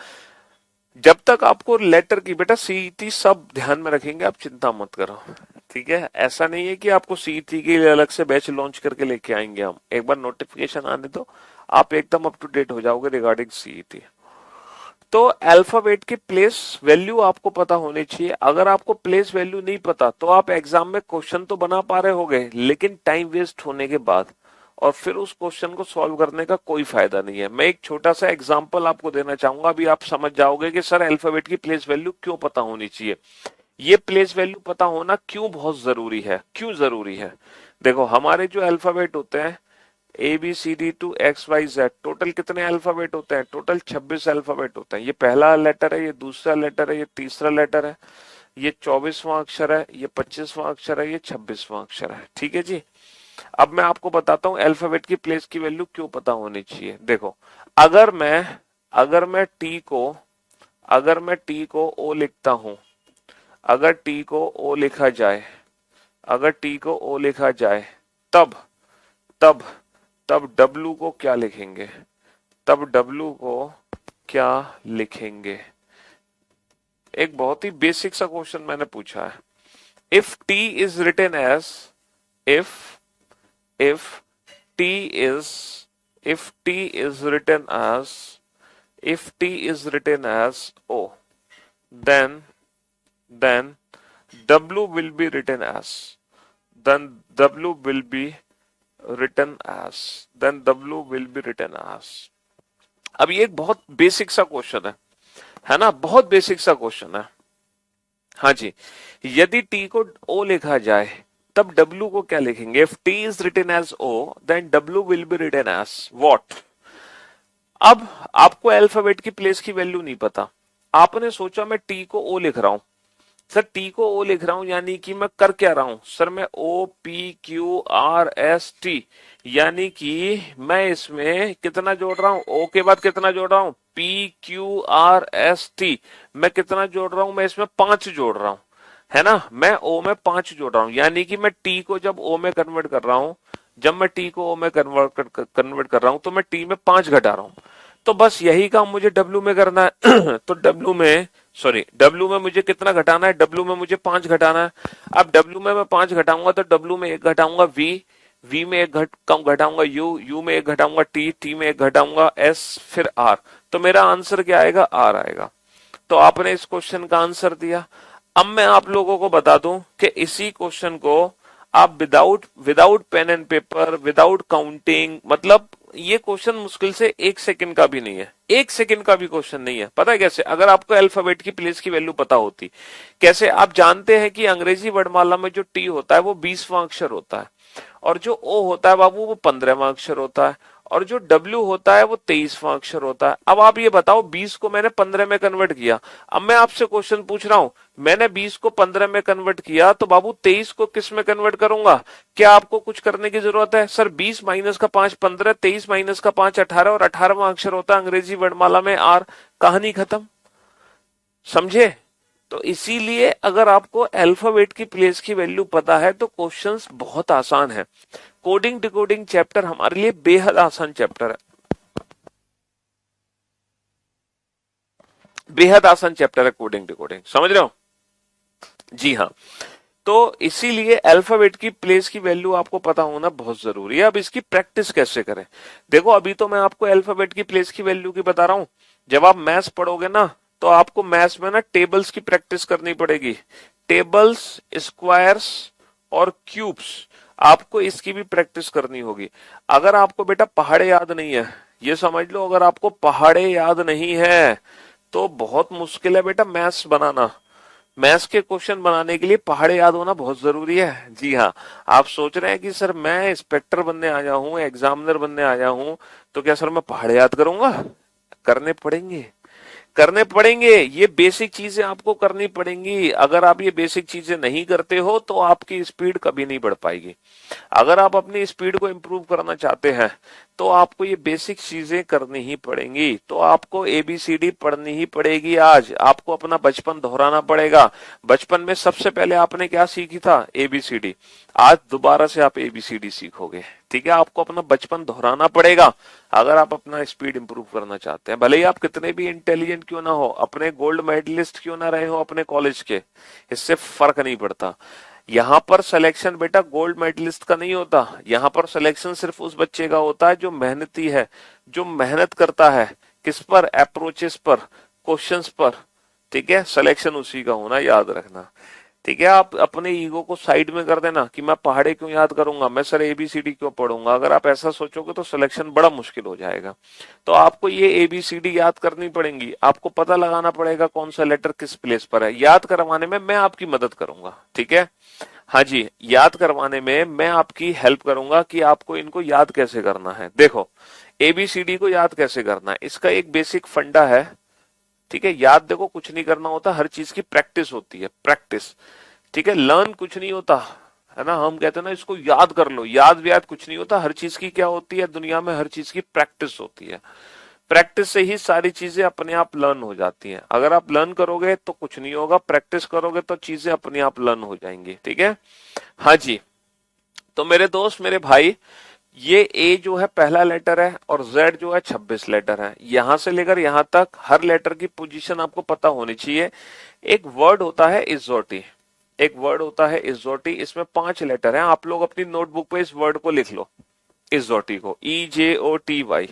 जब तक आपको लेटर की बेटा सीईटी सब ध्यान में रखेंगे, आप चिंता मत करो, ठीक है। ऐसा नहीं है कि आपको सीईटी के लिए अलग से बैच लॉन्च करके लेके आएंगे हम। एक बार नोटिफिकेशन आने दो, आप एकदम अप टू डेट हो जाओगे रिगार्डिंग सीईटी। तो अल्फाबेट की प्लेस वैल्यू आपको पता होनी चाहिए। अगर आपको प्लेस वैल्यू नहीं पता तो आप एग्जाम में क्वेश्चन तो बना पा रहे होगे, लेकिन टाइम वेस्ट होने के बाद और फिर उस क्वेश्चन को सॉल्व करने का कोई फायदा नहीं है। मैं एक छोटा सा एग्जांपल आपको देना चाहूंगा, अभी आप समझ जाओगे कि सर अल्फाबेट की प्लेस वैल्यू क्यों पता होनी चाहिए। ये प्लेस वैल्यू पता होना क्यों बहुत जरूरी है, क्यों जरूरी है। देखो हमारे जो अल्फाबेट होते हैं A B C D to X Y Z, total कितने अल्फाबेट होते हैं? टोटल 26 अल्फाबेट होते हैं। ये पहला लेटर है, ये दूसरा लेटर है, ये तीसरा लेटर है, ये 24वां अक्षर है, ये 25वां अक्षर है, ये 26वां अक्षर है, ठीक है जी। अब मैं आपको बताता हूं अल्फाबेट की प्लेस की वैल्यू क्यों पता होनी चाहिए। देखो अगर मैं टी को ओ लिखता हूं, अगर टी को ओ लिखा जाए, अगर टी को ओ लिखा जाए, तब तब तब डब्लू को क्या लिखेंगे? तब डब्लू को क्या लिखेंगे? एक बहुत ही बेसिक सा क्वेश्चन मैंने पूछा है। If T is written as if t is if t is written as if t is written as o, then w will be written as then w will be written as then w will be written as। अब ये एक बहुत basic सा question है ना, बहुत basic सा question है। हाँ जी, यदि t को o लिखा जाए तब w को क्या लिखेंगे? If t is written as o then w will be written as what? अब आपको अल्फाबेट की प्लेस की वैल्यू नहीं पता, आपने सोचा मैं t को o लिख रहा हूं। सर टी को ओ लिख रहा हूं यानी कि मैं कर क्या रहा हूं? सर मैं O P Q R S T, यानी कि मैं इसमें कितना जोड़ रहा हूं? ओ के बाद कितना जोड़ रहा हूं? P Q R S T. मैं कितना जोड़ रहा हूं? मैं इसमें 5 जोड़ रहा हूं, है ना। मैं ओ में 5 जोड़ रहा हूं, यानी कि मैं टी को जब ओ में कन्वर्ट कर रहा हूं, जब मैं टी को ओ में कन्वर्ट कर रहा हूं तो मैं टी में 5 घटा रहा हूं। तो बस यही काम मुझे डब्ल्यू में करना है। तो डब्ल्यू में मुझे कितना घटाना है? डब्ल्यू में मुझे 5 घटाना है। अब डब्ल्यू में मैं 5 घटाऊंगा तो डब्ल्यू में 1 घटाऊंगा वी में 1 कम घटाऊंगा यू में 1 घटाऊंगा टी में 1 घटाऊंगा एस, फिर आर। तो मेरा आंसर क्या आएगा? आर आएगा। तो आपने इस क्वेश्चन का आंसर दिया। अब मैं आप लोगों को बता दूं कि इसी क्वेश्चन को आप without pen and paper, without counting, मतलब ये क्वेश्चन मुश्किल से 1 सेकंड का भी नहीं है, 1 सेकंड का भी क्वेश्चन नहीं है। पता है कैसे? अगर आपको अल्फाबेट की प्लेस की वैल्यू पता होती। कैसे? आप जानते हैं कि अंग्रेजी वर्णमाला में जो टी होता है वो 20वां अक्षर होता है, और जो ओ होता है बाबू वो 15वां अक्षर होता है, और जो डब्ल्यू होता है वो 23वां अक्षर होता है। अब आप ये बताओ 20 को मैंने 15 में कन्वर्ट किया। अब मैं आपसे क्वेश्चन पूछ रहा हूं, मैंने 20 को 15 में कन्वर्ट किया तो बाबू 23 को किस में कन्वर्ट करूंगा? क्या आपको कुछ करने की जरूरत है? सर 20 माइनस का 5 15, 23 माइनस का 5 18, और 18वां अक्षर होता है अंग्रेजी वर्णमाला में आर। कहानी खत्म, समझे? तो इसीलिए अगर आपको अल्फाबेट की प्लेस की वैल्यू पता है तो क्वेश्चंस बहुत आसान है। कोडिंग डिकोडिंग चैप्टर हमारे लिए बेहद आसान चैप्टर है, बेहद आसान चैप्टर है कोडिंग डिकोडिंग, समझ रहे हो? जी हाँ। तो इसीलिए अल्फाबेट की प्लेस की वैल्यू आपको पता होना बहुत जरूरी है। अब इसकी प्रैक्टिस कैसे करें? देखो अभी तो मैं आपको अल्फाबेट की प्लेस की वैल्यू की बता रहा हूं। जब आप मैथ्स पढ़ोगे ना तो आपको मैथ्स में ना टेबल्स की प्रैक्टिस करनी पड़ेगी। टेबल्स, स्क्वायर्स और क्यूब्स, आपको इसकी भी प्रैक्टिस करनी होगी। अगर आपको बेटा पहाड़े याद नहीं है, ये समझ लो, अगर आपको पहाड़े याद नहीं है तो बहुत मुश्किल है बेटा मैथ्स बनाना। मैथ्स के क्वेश्चन बनाने के लिए पहाड़े याद होना बहुत जरूरी है। जी हाँ, आप सोच रहे हैं कि सर मैं इंस्पेक्टर बनने आया हूं, एग्जामिनर बनने आया हूं, तो क्या सर मैं पहाड़े याद करूंगा? करने पड़ेंगे, करने पड़ेंगे। ये बेसिक चीजें आपको करनी पड़ेंगी। अगर आप ये बेसिक चीजें नहीं करते हो तो आपकी स्पीड कभी नहीं बढ़ पाएगी। अगर आप अपनी स्पीड को इंप्रूव करना चाहते हैं तो आपको ये बेसिक चीजें करनी ही पड़ेंगी। तो आपको एबीसीडी पढ़नी ही पड़ेगी। आज आपको अपना बचपन दोहराना पड़ेगा। बचपन में सबसे पहले आपने क्या सीखी था? एबीसीडी। आज दोबारा से आप एबीसीडी सीखोगे। ठीक है, आपको अपना बचपन दोहराना पड़ेगा अगर आप अपना स्पीड इंप्रूव करना चाहते हैं। भले ही आप कितने भी इंटेलिजेंट क्यों ना हो, अपने गोल्ड मेडलिस्ट क्यों ना रहे हो अपने कॉलेज के, इससे फर्क नहीं पड़ता। यहाँ पर सिलेक्शन बेटा गोल्ड मेडलिस्ट का नहीं होता। यहाँ पर सिलेक्शन सिर्फ उस बच्चे का होता है जो मेहनती है, जो मेहनत करता है। किस पर? अप्रोचेस पर, क्वेश्चंस पर। ठीक है, सिलेक्शन उसी का होना, याद रखना। ठीक है, आप अपने ईगो को साइड में कर देना कि मैं पहाड़े क्यों याद करूंगा, मैं सर एबीसीडी क्यों पढ़ूंगा। अगर आप ऐसा सोचोगे तो सिलेक्शन बड़ा मुश्किल हो जाएगा। तो आपको ये एबीसीडी याद करनी पड़ेंगी। आपको पता लगाना पड़ेगा कौन सा लेटर किस प्लेस पर है। याद करवाने में मैं आपकी मदद करूंगा। ठीक है, हाँ जी, याद करवाने में मैं आपकी हेल्प करूंगा कि आपको इनको याद कैसे करना है। देखो, एबीसीडी को याद कैसे करना है, इसका एक बेसिक फंडा है। ठीक है, याद देखो कुछ नहीं करना होता, हर चीज की प्रैक्टिस होती है, प्रैक्टिस। ठीक है, लर्न कुछ नहीं होता है ना, हम कहते हैं ना इसको याद कर लो, याद व्याद कुछ नहीं होता। हर चीज की क्या होती है दुनिया में? हर चीज की प्रैक्टिस होती है। प्रैक्टिस से ही सारी चीजें अपने आप लर्न हो जाती हैं। अगर आप लर्न करोगे तो कुछ नहीं होगा, प्रैक्टिस करोगे तो चीजें अपने आप लर्न हो जाएंगी। ठीक है, हाँ जी। तो मेरे दोस्त, मेरे भाई, ये ए जो है पहला लेटर है और जेड जो है 26 लेटर है। यहां से लेकर यहां तक हर लेटर की पोजीशन आपको पता होनी चाहिए। एक वर्ड होता है इजोटी, एक वर्ड होता है इजोटी, इसमें 5 लेटर हैं। आप लोग अपनी नोटबुक पे इस वर्ड को लिख लो, इजोटी को, EJOTY।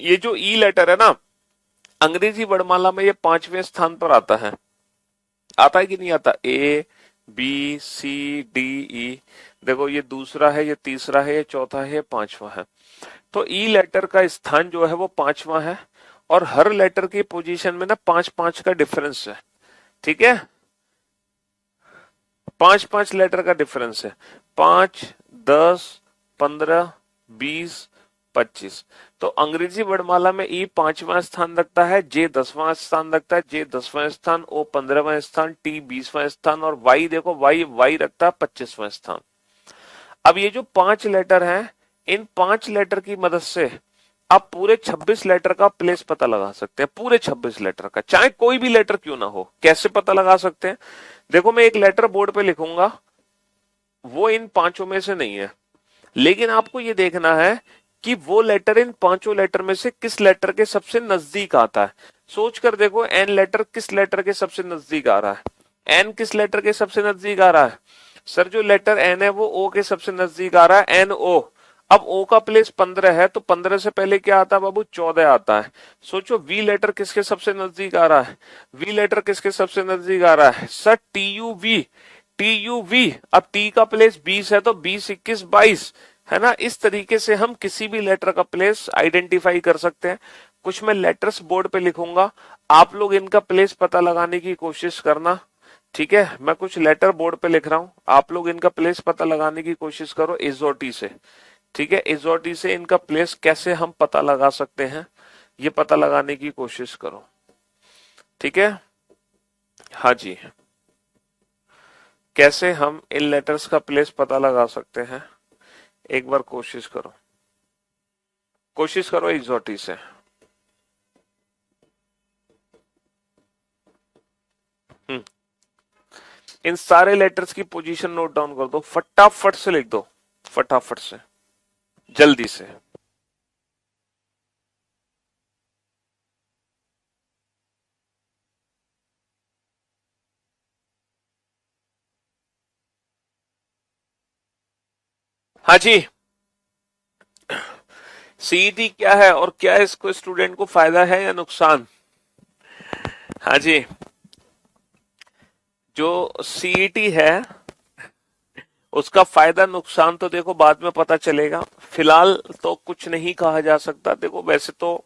ये जो ई लेटर है ना, अंग्रेजी वर्णमाला में ये 5वें स्थान पर आता है। आता है कि नहीं आता? ABCDE, देखो ये दूसरा है, ये तीसरा है, ये चौथा है, ये 5वां है। तो ई लेटर का स्थान जो है वो 5वां है और हर लेटर की पोजीशन में ना 5-5 का डिफरेंस है। ठीक है, 5-5 लेटर का डिफरेंस है। 5, 10, 15, 20, 25। तो अंग्रेजी वर्णमाला में ई 5वां स्थान रखता है, जे 10वां स्थान रखता है, जे 10वां स्थान, ओ 15वां स्थान, टी 20वां स्थान और वाई देखो वाई रखता है 25वां स्थान। अब ये जो 5 लेटर हैं, इन 5 लेटर की मदद से आप पूरे 26 लेटर का प्लेस पता लगा सकते हैं। पूरे 26 लेटर का, चाहे कोई भी लेटर क्यों ना हो। कैसे पता लगा सकते हैं? देखो, मैं एक लेटर बोर्ड पे लिखूंगा, वो इन 5 में से नहीं है, लेकिन आपको ये देखना है कि वो लेटर इन 5 लेटर में से किस लेटर के सबसे नजदीक आता है। सोच कर देखो, एन लेटर किस लेटर के सबसे नजदीक आ रहा है? एन किस लेटर के सबसे नजदीक आ रहा है? सर जो लेटर एन है वो ओ के सबसे नजदीक आ रहा है, एन ओ। अब ओ का प्लेस 15 है, तो 15 से पहले क्या आता है बाबू? 14 आता है। सोचो वी लेटर किसके सबसे नजदीक आ रहा है? वी लेटर किसके सबसे नजदीक आ रहा है? Sir T U V. अब टी का प्लेस 20 है, तो 20, 21, 22 है ना। इस तरीके से हम किसी भी लेटर का प्लेस आइडेंटिफाई कर सकते हैं। कुछ मैं लेटर्स बोर्ड पे लिखूंगा, आप लोग इनका प्लेस पता लगाने की कोशिश करना। ठीक है, मैं कुछ लेटर बोर्ड पे लिख रहा हूं, आप लोग इनका प्लेस पता लगाने की कोशिश करो इजोटी से। ठीक है, इजोटी से इनका प्लेस कैसे हम पता लगा सकते हैं, ये पता लगाने की कोशिश करो। ठीक है, हाँ जी, कैसे हम इन लेटर्स का प्लेस पता लगा सकते हैं, एक बार कोशिश करो, कोशिश करो इजोटी से। इन सारे लेटर्स की पोजीशन नोट डाउन कर दो, फटाफट से लिख दो, फटाफट से, जल्दी से। हाँ जी, सीईटी क्या है और क्या इसको स्टूडेंट को फायदा है या नुकसान? हाँ जी, जो सीईटी है उसका फायदा नुकसान तो देखो बाद में पता चलेगा, फिलहाल तो कुछ नहीं कहा जा सकता। देखो वैसे तो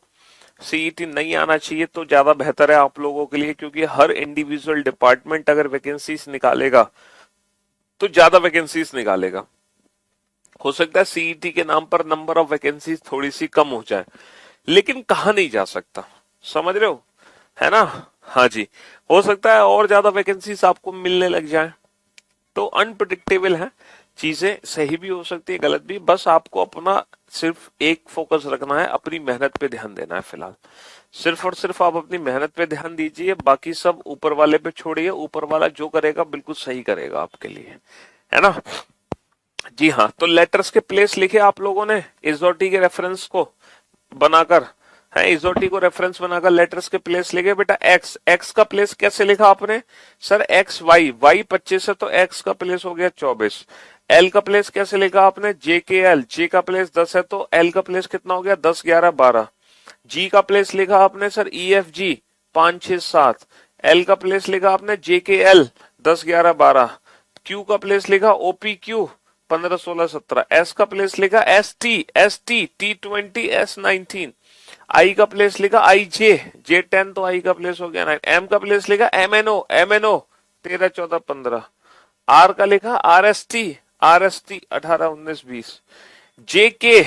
सीईटी नहीं आना चाहिए तो ज्यादा बेहतर है आप लोगों के लिए, क्योंकि हर इंडिविजुअल डिपार्टमेंट अगर वैकेंसीज निकालेगा तो ज्यादा वैकेंसीज निकालेगा। हो सकता है सीईटी के नाम पर नंबर ऑफ वैकेंसीज थोड़ी सी कम हो जाए, लेकिन कहा नहीं जा सकता, समझ रहे हो, है ना। हाँ जी, हो सकता है और ज्यादा वैकेंसीज आपको मिलने लग जाए, तो अनप्रिडिक्टेबल है। चीजें सही भी हो सकती है, गलत भी, बस आपको अपना सिर्फ एक फोकस रखना है, अपनी मेहनत पे ध्यान देना है फिलहाल। सिर्फ और सिर्फ आप अपनी मेहनत पे ध्यान दीजिए, बाकी सब ऊपर वाले पे छोड़िए, ऊपर वाला जो करेगा बिल्कुल सही करेगा आपके लिए, है ना। जी हाँ, तो लेटर्स के प्लेस लिखे आप लोगों ने इजोटी के रेफरेंस को बनाकर, है इजोटी को रेफरेंस बनाकर लेटर्स के प्लेस लिखे। बेटा एक्स, एक्स का प्लेस कैसे लिखा आपने? सर एक्स वाई, वाई 25 है तो एक्स का प्लेस हो गया 24। एल का प्लेस कैसे लिखा आपने? जे के एल, जे का प्लेस 10 है तो एल का प्लेस कितना हो गया? 10 11 12। जी का प्लेस लिखा आपने sir E F G 5 6 7। L का प्लेस लिखा आपने जे के एल 10 11 12। क्यू का प्लेस लिखा ओपी क्यू 15 16 17। एस का प्लेस लिखा एस टी T20 S19। आई का प्लेस लिखा आई जे, जे 10 तो आई का प्लेस हो गया 9। एम का प्लेस लिखा एम एन ओ 13 14 15। आर का लिखा आर एस टी 18 19 20। जे के,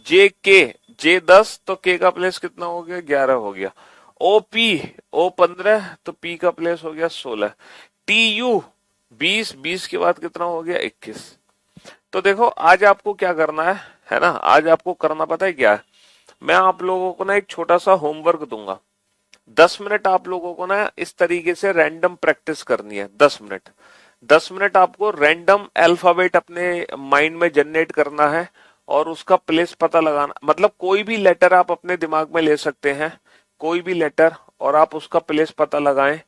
जे के, जे 10 तो के का प्लेस कितना हो गया? 11 हो गया। ओ पी, ओ 15 तो पी का प्लेस हो गया 16। टी यू 20, 20 के बाद कितना हो गया? 21। तो देखो आज आपको क्या करना है ना, आज आपको करना पता है क्या है? मैं आप लोगों को ना एक छोटा सा होमवर्क दूंगा। 10 मिनट आप लोगों को ना इस तरीके से रैंडम प्रैक्टिस करनी है। 10 मिनट, 10 मिनट आपको रैंडम अल्फाबेट अपने माइंड में जनरेट करना है और उसका प्लेस पता लगाना, मतलब कोई भी लेटर आप अपने दिमाग में ले सकते हैं, कोई भी लेटर, और आप उसका प्लेस पता लगाएं,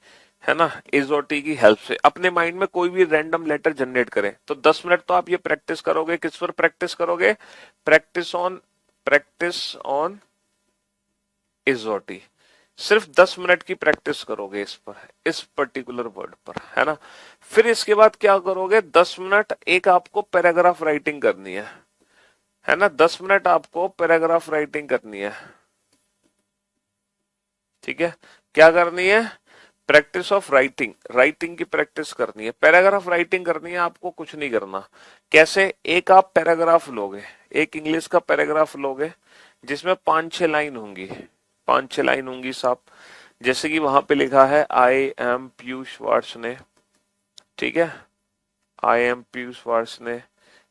है ना। इजोटी की हेल्प से अपने माइंड में कोई भी रैंडम लेटर जनरेट करें। तो 10 मिनट तो आप ये प्रैक्टिस करोगे। किस पर प्रैक्टिस करोगे? Practice on इजोटी। सिर्फ 10 मिनट की प्रैक्टिस करोगे इस पर, इस पर्टिकुलर वर्ड पर, है ना। फिर इसके बाद क्या करोगे? 10 मिनट एक आपको पैराग्राफ राइटिंग करनी है ना। 10 मिनट आपको पैराग्राफ राइटिंग करनी है, ठीक है। क्या करनी है? प्रैक्टिस ऑफ राइटिंग, राइटिंग की प्रैक्टिस करनी है, पैराग्राफ राइटिंग करनी है। आपको कुछ नहीं करना। कैसे? एक आप पैराग्राफ लोगे, एक इंग्लिश का पैराग्राफ लोगे जिसमें 5 6 लाइन होंगी, 5 6 लाइन होंगी साहब। जैसे कि वहां पे लिखा है आई एम पीयूष वार्ष्णे, ठीक है, आई एम पीयूष वार्ष्णे।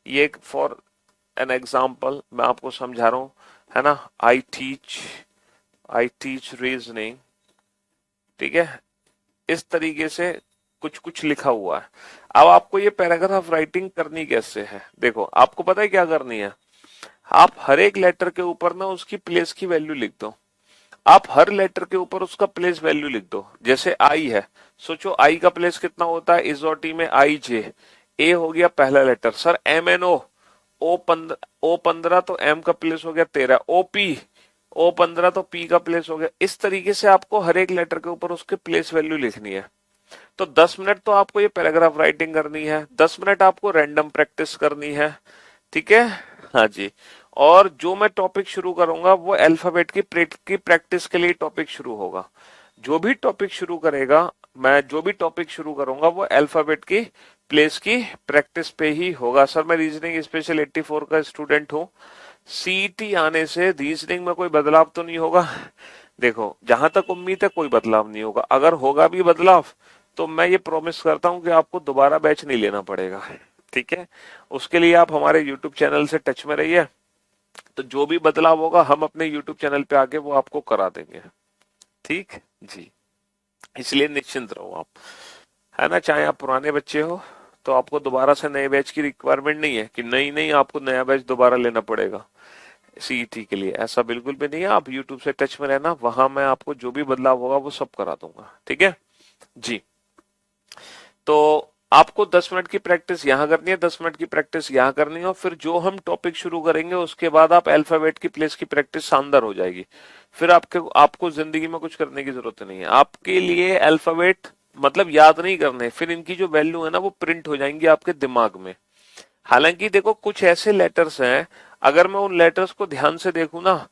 ये फॉर एन एग्जाम्पल मैं आपको समझा रहा हूं, है ना। आई टीच रीजनिंग, ठीक है। इस तरीके से कुछ कुछ लिखा हुआ है। अब आपको ये पैराग्राफ राइटिंग करनी कैसे है? देखो आपको पता है क्या करनी है। आप हर एक लेटर के ऊपर ना उसकी प्लेस की वैल्यू लिख दो। आप हर लेटर के ऊपर उसका प्लेस वैल्यू लिख दो। जैसे आई है, सोचो आई का प्लेस कितना होता है इजोटी में? आई जे, ए हो गया पहला letter sir, M N O, O 15 तो एम का प्लेस हो गया 13। ओ पी, ओ 15 तो पी का प्लेस हो गया। इस तरीके से आपको हर एक लेटर के ऊपर उसके प्लेस वैल्यू लिखनी है। तो 10 मिनट तो आपको ये पैराग्राफ राइटिंग करनी है, 10 मिनट आपको रैंडम प्रैक्टिस करनी है, ठीक है। हाँ जी। और जो मैं टॉपिक शुरू करूंगा वो अल्फाबेट की प्रैक्टिस के लिए टॉपिक शुरू होगा। जो भी टॉपिक शुरू करेगा, मैं जो भी टॉपिक शुरू करूंगा वो अल्फाबेट की प्लेस की प्रैक्टिस पे ही होगा। सर मैं रीजनिंग स्पेशल 84 का स्टूडेंट हूँ। सीईटी आने से रीजनिंग में कोई बदलाव तो नहीं होगा? देखो जहां तक उम्मीद है कोई बदलाव नहीं होगा। अगर होगा भी बदलाव तो मैं ये प्रॉमिस करता हूं कि आपको दोबारा बैच नहीं लेना पड़ेगा, ठीक है। उसके लिए आप हमारे यूट्यूब चैनल से टच में रहिए, तो जो भी बदलाव होगा हम अपने यूट्यूब चैनल पे आके वो आपको करा देंगे, ठीक जी। इसलिए निश्चिंत रहो आप, है ना। चाहे आप पुराने बच्चे हो तो आपको दोबारा से नए बैच की रिक्वायरमेंट नहीं है कि नहीं नहीं आपको नया बैच दोबारा लेना पड़ेगा सीईटी के लिए, ऐसा बिल्कुल भी नहीं है। आप यूट्यूब से टच में रहना, वहां मैं आपको जो भी बदलाव होगा वो सब करा दूंगा, ठीक है जी। तो आपको 10 मिनट की प्रैक्टिस यहां करनी है, 10 मिनट की प्रैक्टिस यहां करनी है, और फिर जो हम टॉपिक शुरू करेंगे उसके बाद आप अल्फाबेट की प्लेस की प्रैक्टिस शानदार हो जाएगी। फिर आपको जिंदगी में कुछ करने की जरूरत नहीं है। आपके लिए अल्फाबेट मतलब याद नहीं करने, फिर इनकी जो वैल्यू है ना वो प्रिंट हो जाएंगी आपके दिमाग में। हालांकि देखो कुछ ऐसे लेटर्स हैं, अगर मैं उन लेटर्स को ध्यान से देखूं ना,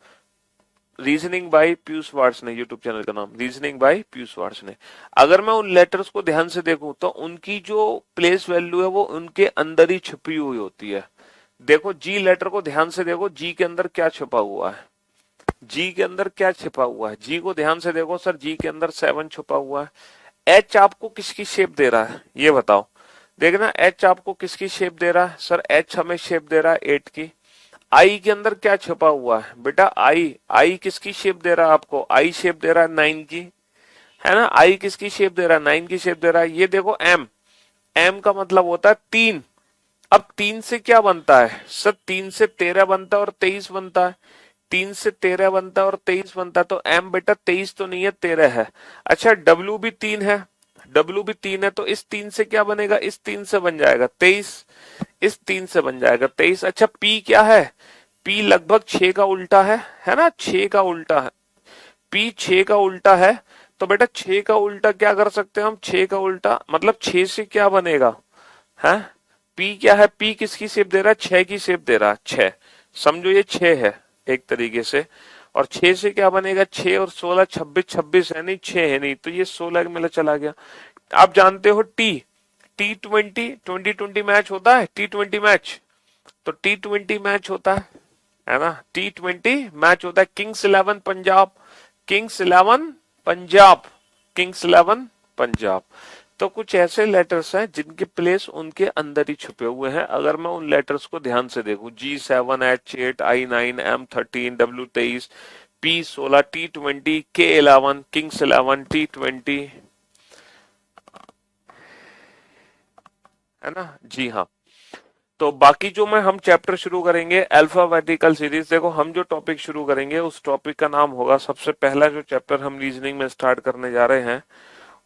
reasoning by Piyush Varshney, YouTube channel का नाम रीजनिंग बाय पीयूष वार्ष्णे। अगर मैं उन लेटर्स को ध्यान से देखूं तो उनकी जो प्लेस वैल्यू है वो उनके अंदर ही छुपी हुई होती है। देखो जी लेटर को ध्यान से देखो, जी के अंदर क्या छुपा हुआ है, जी के अंदर क्या छुपा हुआ है, जी को ध्यान से देखो सर, जी के अंदर 7 छुपा हुआ है। एच आपको किसकी शेप दे रहा है ये बताओ? देखना एच आपको किसकी शेप दे रहा है, सर एच हमें शेप दे रहा है 8 की। आई के अंदर क्या छुपा हुआ है बेटा, आई किसकी शेप दे रहा है आपको, आई शेप दे रहा है 9 की, है ना। आई किसकी शेप दे रहा है, 9 की शेप दे रहा है। ये देखो एम, एम का मतलब होता है 3। अब 3 से क्या बनता है सर, 3 से 13 बनता है और 23 बनता है, 3 से 13 बनता है और 23 बनता है, तो एम बेटा 23 तो नहीं है 13 है। अच्छा डब्ल्यू भी 3 है, डब्ल्यू भी 3 है, तो इस 3 से क्या बनेगा, इस 3 से बन जाएगा 23, इस 3 से बन जाएगा 23। अच्छा पी क्या है, पी लगभग 6 का उल्टा है ना, 6 का उल्टा है, पी 6 का उल्टा है। तो बेटा 6 का उल्टा क्या कर सकते हैं हम, 6 का उल्टा मतलब 6 से क्या बनेगा, है पी क्या है, पी किसकी शेप दे रहा है, 6 की शेप दे रहा है, 6 समझो ये 6 है एक तरीके से। और 6 से क्या बनेगा, 6 और 16 26, 26 है नहीं, 6 है नहीं, तो ये 16 में चला गया। आप जानते हो T20 2020 मैच होता है, T20 मैच, तो T20 मैच होता है ना, T20 मैच होता है Kings 11 Punjab, Kings 11 Punjab, Kings 11 Punjab. तो कुछ ऐसे लेटर्स हैं जिनके प्लेस उनके अंदर ही छुपे हुए हैं। अगर मैं उन लेटर्स को ध्यान से देखूं, G7 H8 I9 M13 W23 P16 T20 K11 Kings 11 T20, है ना जी हाँ। तो बाकी जो मैं हम चैप्टर शुरू करेंगे अल्फाबेटिकल सीरीज, देखो हम जो टॉपिक शुरू करेंगे उस टॉपिक का नाम होगा, सबसे पहला जो चैप्टर हम रीजनिंग में स्टार्ट करने जा रहे हैं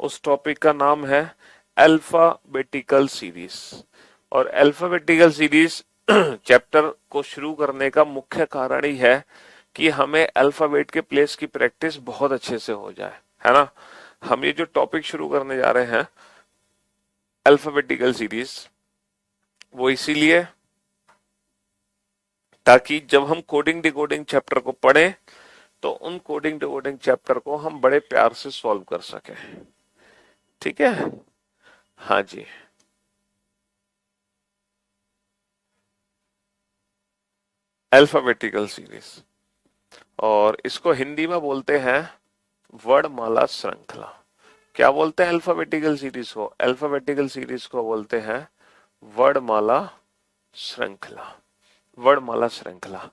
उस टॉपिक का नाम है अल्फाबेटिकल सीरीज। और अल्फाबेटिकल सीरीज चैप्टर को शुरू करने का मुख्य कारण ही है कि हमें अल्फाबेट के प्लेस की प्रैक्टिस बहुत अच्छे से हो जाए, है ना। हम ये जो टॉपिक शुरू करने जा रहे हैं अल्फाबेटिकल सीरीज, वो इसीलिए ताकि जब हम कोडिंग डिकोडिंग चैप्टर को पढ़ें तो उन कोडिंग डिकोडिंग चैप्टर को हम बड़े प्यार से सॉल्व कर सकें, ठीक है। हाँ जी, अल्फाबेटिकल सीरीज, और इसको हिंदी में बोलते हैं वर्णमाला श्रृंखला। क्या बोलते हैं अल्फाबेटिकल सीरीज को, अल्फाबेटिकल सीरीज को बोलते हैं वर्णमाला श्रृंखला, वर्णमाला श्रृंखला,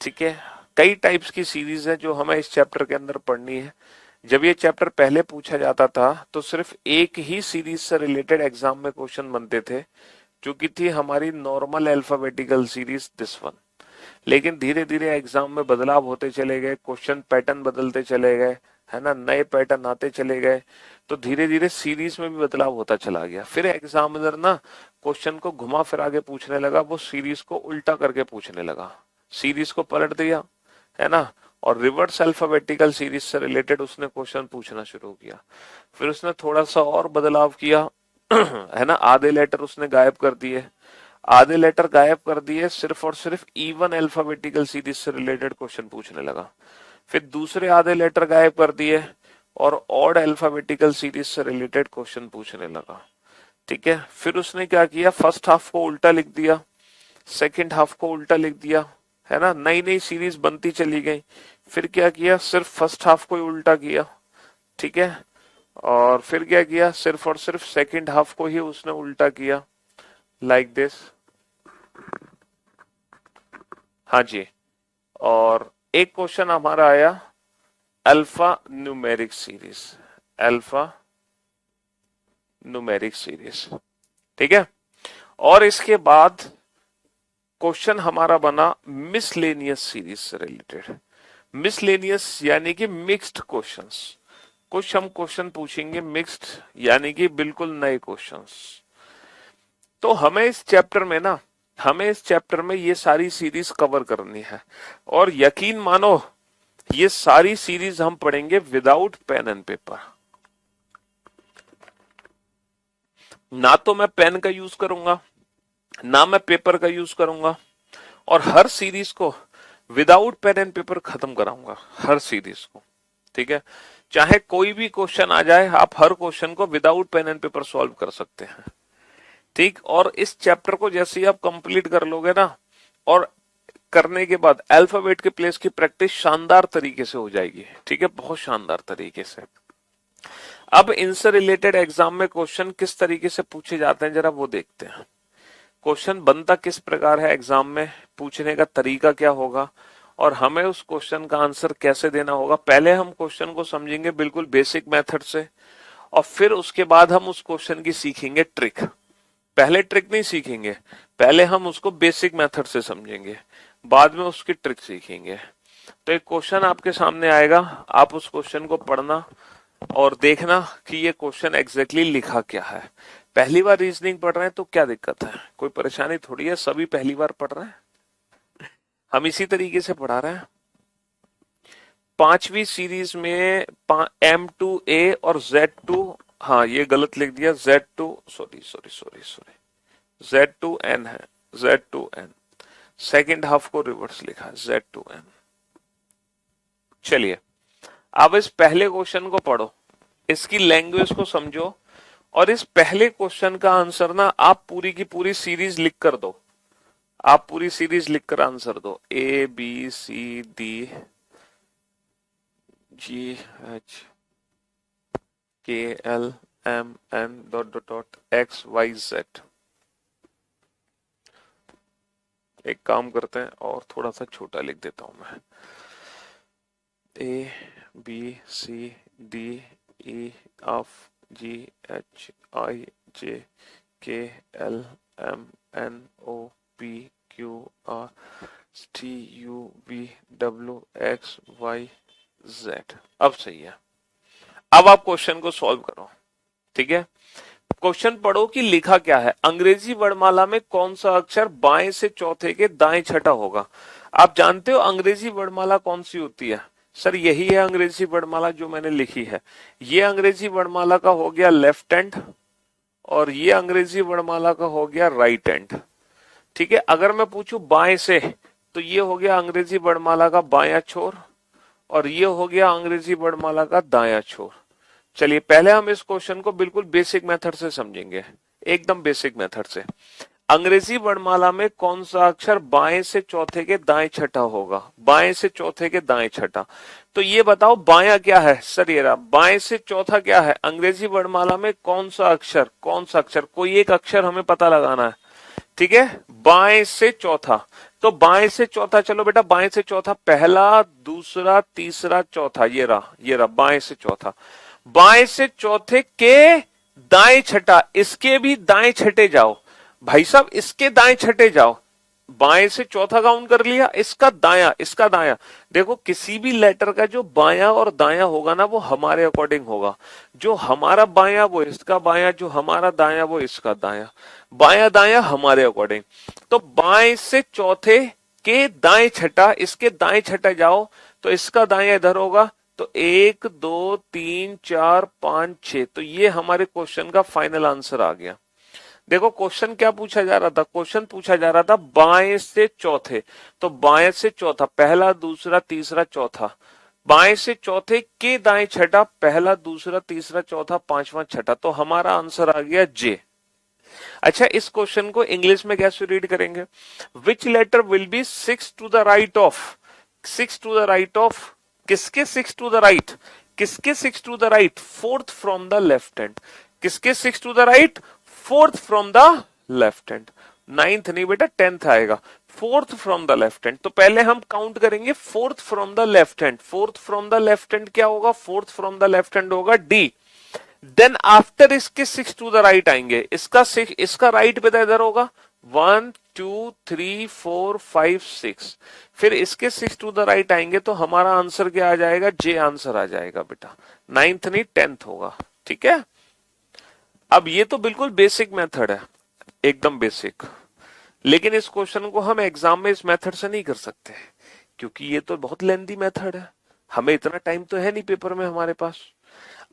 ठीक है। कई टाइप्स की सीरीज है जो हमें इस चैप्टर के अंदर पढ़नी है। जब ये चैप्टर पहले पूछा जाता था तो सिर्फ एक ही सीरीज से रिलेटेड एग्जाम में क्वेश्चन बनते थे, जो कि थी हमारी normal alphabetical series this one. लेकिन धीरे धीरे एग्जाम में बदलाव होते चले गए, क्वेश्चन पैटर्न बदलते चले गए, है ना, नए पैटर्न आते चले गए, तो धीरे धीरे सीरीज में भी बदलाव होता चला गया। फिर एग्जामिनर ना क्वेश्चन को घुमा फिरा के पूछने लगा, वो सीरीज को उल्टा करके पूछने लगा, सीरीज को पलट दिया, है ना, और रिवर्स अल्फाबेटिकल सीरीज से रिलेटेड उसने क्वेश्चन पूछना शुरू किया। फिर उसने थोड़ा सा और बदलाव किया है ना, आधे लेटर उसने गायब कर दिए, आधे लेटर गायब कर दिए, सिर्फ और सिर्फ इवन अल्फाबेटिकल सीरीज से रिलेटेड क्वेश्चन पूछने लगा। फिर दूसरे आधे लेटर गायब कर दिए और ऑड अल्फाबेटिकल सीरीज से रिलेटेड क्वेश्चन पूछने लगा, ठीक है। फिर उसने क्या किया, फर्स्ट हाफ को उल्टा लिख दिया, सेकंड हाफ को उल्टा लिख दिया, है ना, नई नई सीरीज बनती चली गई। फिर क्या किया, सिर्फ फर्स्ट हाफ को ही उल्टा किया, ठीक है। और फिर क्या किया, सिर्फ और सिर्फ सेकंड हाफ को ही उसने उल्टा किया, लाइक दिस, हाँ जी। और एक क्वेश्चन हमारा आया alpha numeric series, alpha numeric series, ठीक है। और इसके बाद क्वेश्चन हमारा बना मिसलेनियस सीरीज से रिलेटेड, मिसलेनियस यानी कि मिक्स्ड क्वेश्चंस, कुछ हम क्वेश्चन पूछेंगे मिक्स्ड यानी कि बिल्कुल नए क्वेश्चंस। तो हमें इस चैप्टर में ना, हमें इस चैप्टर में ये सारी सीरीज कवर करनी है, और यकीन मानो ये सारी सीरीज हम पढ़ेंगे विदाउट पेन एंड पेपर। ना तो मैं पेन का यूज करूंगा, ना मैं पेपर का यूज करूंगा, और हर सीरीज को विदाउट पेन एंड पेपर खत्म कराऊंगा, हर सीरीज को, ठीक है। चाहे कोई भी क्वेश्चन आ जाए, आप हर क्वेश्चन को without pen and paper solve कर सकते हैं, ठीक। और इस चैप्टर को जैसे ही आप कंप्लीट कर लोगे ना, और करने के बाद अल्फाबेट के प्लेस की प्रैक्टिस शानदार तरीके से हो जाएगी, ठीक है, बहुत शानदार तरीके से। अब इनसे रिलेटेड एग्जाम में क्वेश्चन किस तरीके से पूछे जाते हैं जरा वो देखते हैं। क्वेश्चन बनता किस प्रकार है एग्जाम में, पूछने का तरीका क्या होगा और हमें उस क्वेश्चन का आंसर कैसे देना होगा। पहले हम क्वेश्चन को समझेंगे बिल्कुल बेसिक मेथड से और फिर उसके बाद हम उस क्वेश्चन की सीखेंगे ट्रिक। पहले ट्रिक नहीं सीखेंगे, पहले हम उसको बेसिक मेथड से समझेंगे, बाद में उसकी ट्रिक सीखेंगे। तो एक क्वेश्चन आपके सामने आएगा, आप उस क्वेश्चन को पढ़ना और देखना कि ये क्वेश्चन एग्जैक्टली लिखा क्या है। पहली बार रीजनिंग पढ़ रहे हैं तो क्या दिक्कत है, कोई परेशानी थोड़ी है, सभी पहली बार पढ़ रहे हैं, हम इसी तरीके से पढ़ा रहे हैं। 5वीं सीरीज में M2A और Z2, हाँ ये गलत लिख दिया, Z2 सॉरी Z2N है, Z2N सेकेंड हाफ को रिवर्स लिखा है, Z2N। चलिए अब इस पहले क्वेश्चन को पढ़ो, इसकी लैंग्वेज को समझो और इस पहले क्वेश्चन का आंसर ना आप पूरी की पूरी सीरीज लिख कर दो, आप पूरी सीरीज लिखकर आंसर दो। ABCD GH KLMN ... XYZ। एक काम करते हैं और थोड़ा सा छोटा लिख देता हूं मैं, ABCDEFGHIJKLMNOPQRSTUVWXYZ। अब सही है, अब आप क्वेश्चन को सॉल्व करो। ठीक है, क्वेश्चन पढ़ो कि लिखा क्या है। अंग्रेजी वर्णमाला में कौन सा अक्षर बाएं से चौथे के दाएं छठा होगा। आप जानते हो अंग्रेजी वर्णमाला कौन सी होती है? सर यही है अंग्रेजी वर्णमाला जो मैंने लिखी है। ये अंग्रेजी वर्णमाला का हो गया लेफ्ट हैंड और ये अंग्रेजी वर्णमाला का हो गया राइट हैंड। ठीक है, अगर मैं पूछूं बाएं से तो ये हो गया अंग्रेजी वर्णमाला का बायां छोर और ये हो गया अंग्रेजी वर्णमाला का दायां छोर। चलिए पहले हम इस क्वेश्चन को बिल्कुल बेसिक मेथड से समझेंगे, एकदम बेसिक मेथड से। अंग्रेजी वर्णमाला में कौन सा अक्षर बाएं से चौथे के दाएं छठा होगा, बाएं से चौथे के दाएं छठा। तो ये बताओ बायां क्या है? सर ये रहा, बाएं से चौथा क्या है? अंग्रेजी वर्णमाला में कौन सा अक्षर, कौन सा अक्षर, कोई एक अक्षर हमें पता लगाना है। ठीक है, बाएं से चौथा, तो बाएं से चौथा, चलो बेटा बाएं से चौथा, पहला दूसरा तीसरा चौथा, ये रहा बाएं से चौथा। बाएं से चौथे के दाएं छठा, इसके भी दाएं छठे जाओ भाई साहब, इसके दाएं छठे जाओ। बाएं से चौथा काउंट कर लिया, इसका दाया, इसका दाया। देखो किसी भी लेटर का जो बाया और दाया होगा ना वो हमारे अकॉर्डिंग होगा। जो हमारा बाया वो इसका बाया, जो हमारा दाया वो इसका दाया, बाया दाया हमारे अकॉर्डिंग। तो बाएं से चौथे के दाएं छठा, इसके दाएं छठे जाओ तो इसका दाया इधर होगा। तो 1 2 3 4 5 6, तो ये हमारे क्वेश्चन का फाइनल आंसर आ गया। देखो क्वेश्चन क्या पूछा जा रहा था, क्वेश्चन पूछा जा रहा था बाएं से चौथे, तो बाएं से चौथा, पहला दूसरा तीसरा चौथा, बाएं से चौथे के दाएं छठा, पहला दूसरा तीसरा चौथा पांचवा छठा, तो हमारा आंसर आ गया जे। अच्छा इस क्वेश्चन को इंग्लिश में कैसे रीड करेंगे? Which letter will be 6 to the right of, 6 to the right of, किसके 6 टू द राइट, किसके 6 to the right, fourth from the left hand, किसके 6 to the right, fourth from the left hand. 9th नहीं बेटा 10th आएगा, fourth from the left hand. तो पहले हम count करेंगे fourth from the left hand, fourth from the left hand क्या होगा, fourth from the left hand होगा डी। देन आफ्टर इसके 6 टू द राइट आएंगे, इसका 6, इसका राइट बेटा इधर होगा 1 2 3 4 5 6, फिर इसके 6 टू द राइट आएंगे तो हमारा आंसर क्या आ जाएगा, जे आंसर आ जाएगा बेटा, 9th नहीं 10th होगा। ठीक है, अब ये तो बिल्कुल बेसिक मेथड है, एकदम बेसिक, लेकिन इस क्वेश्चन को हम एग्जाम में इस मेथड से नहीं कर सकते क्योंकि ये तो बहुत लेंथी मेथड है, हमें इतना टाइम तो है नहीं पेपर में हमारे पास।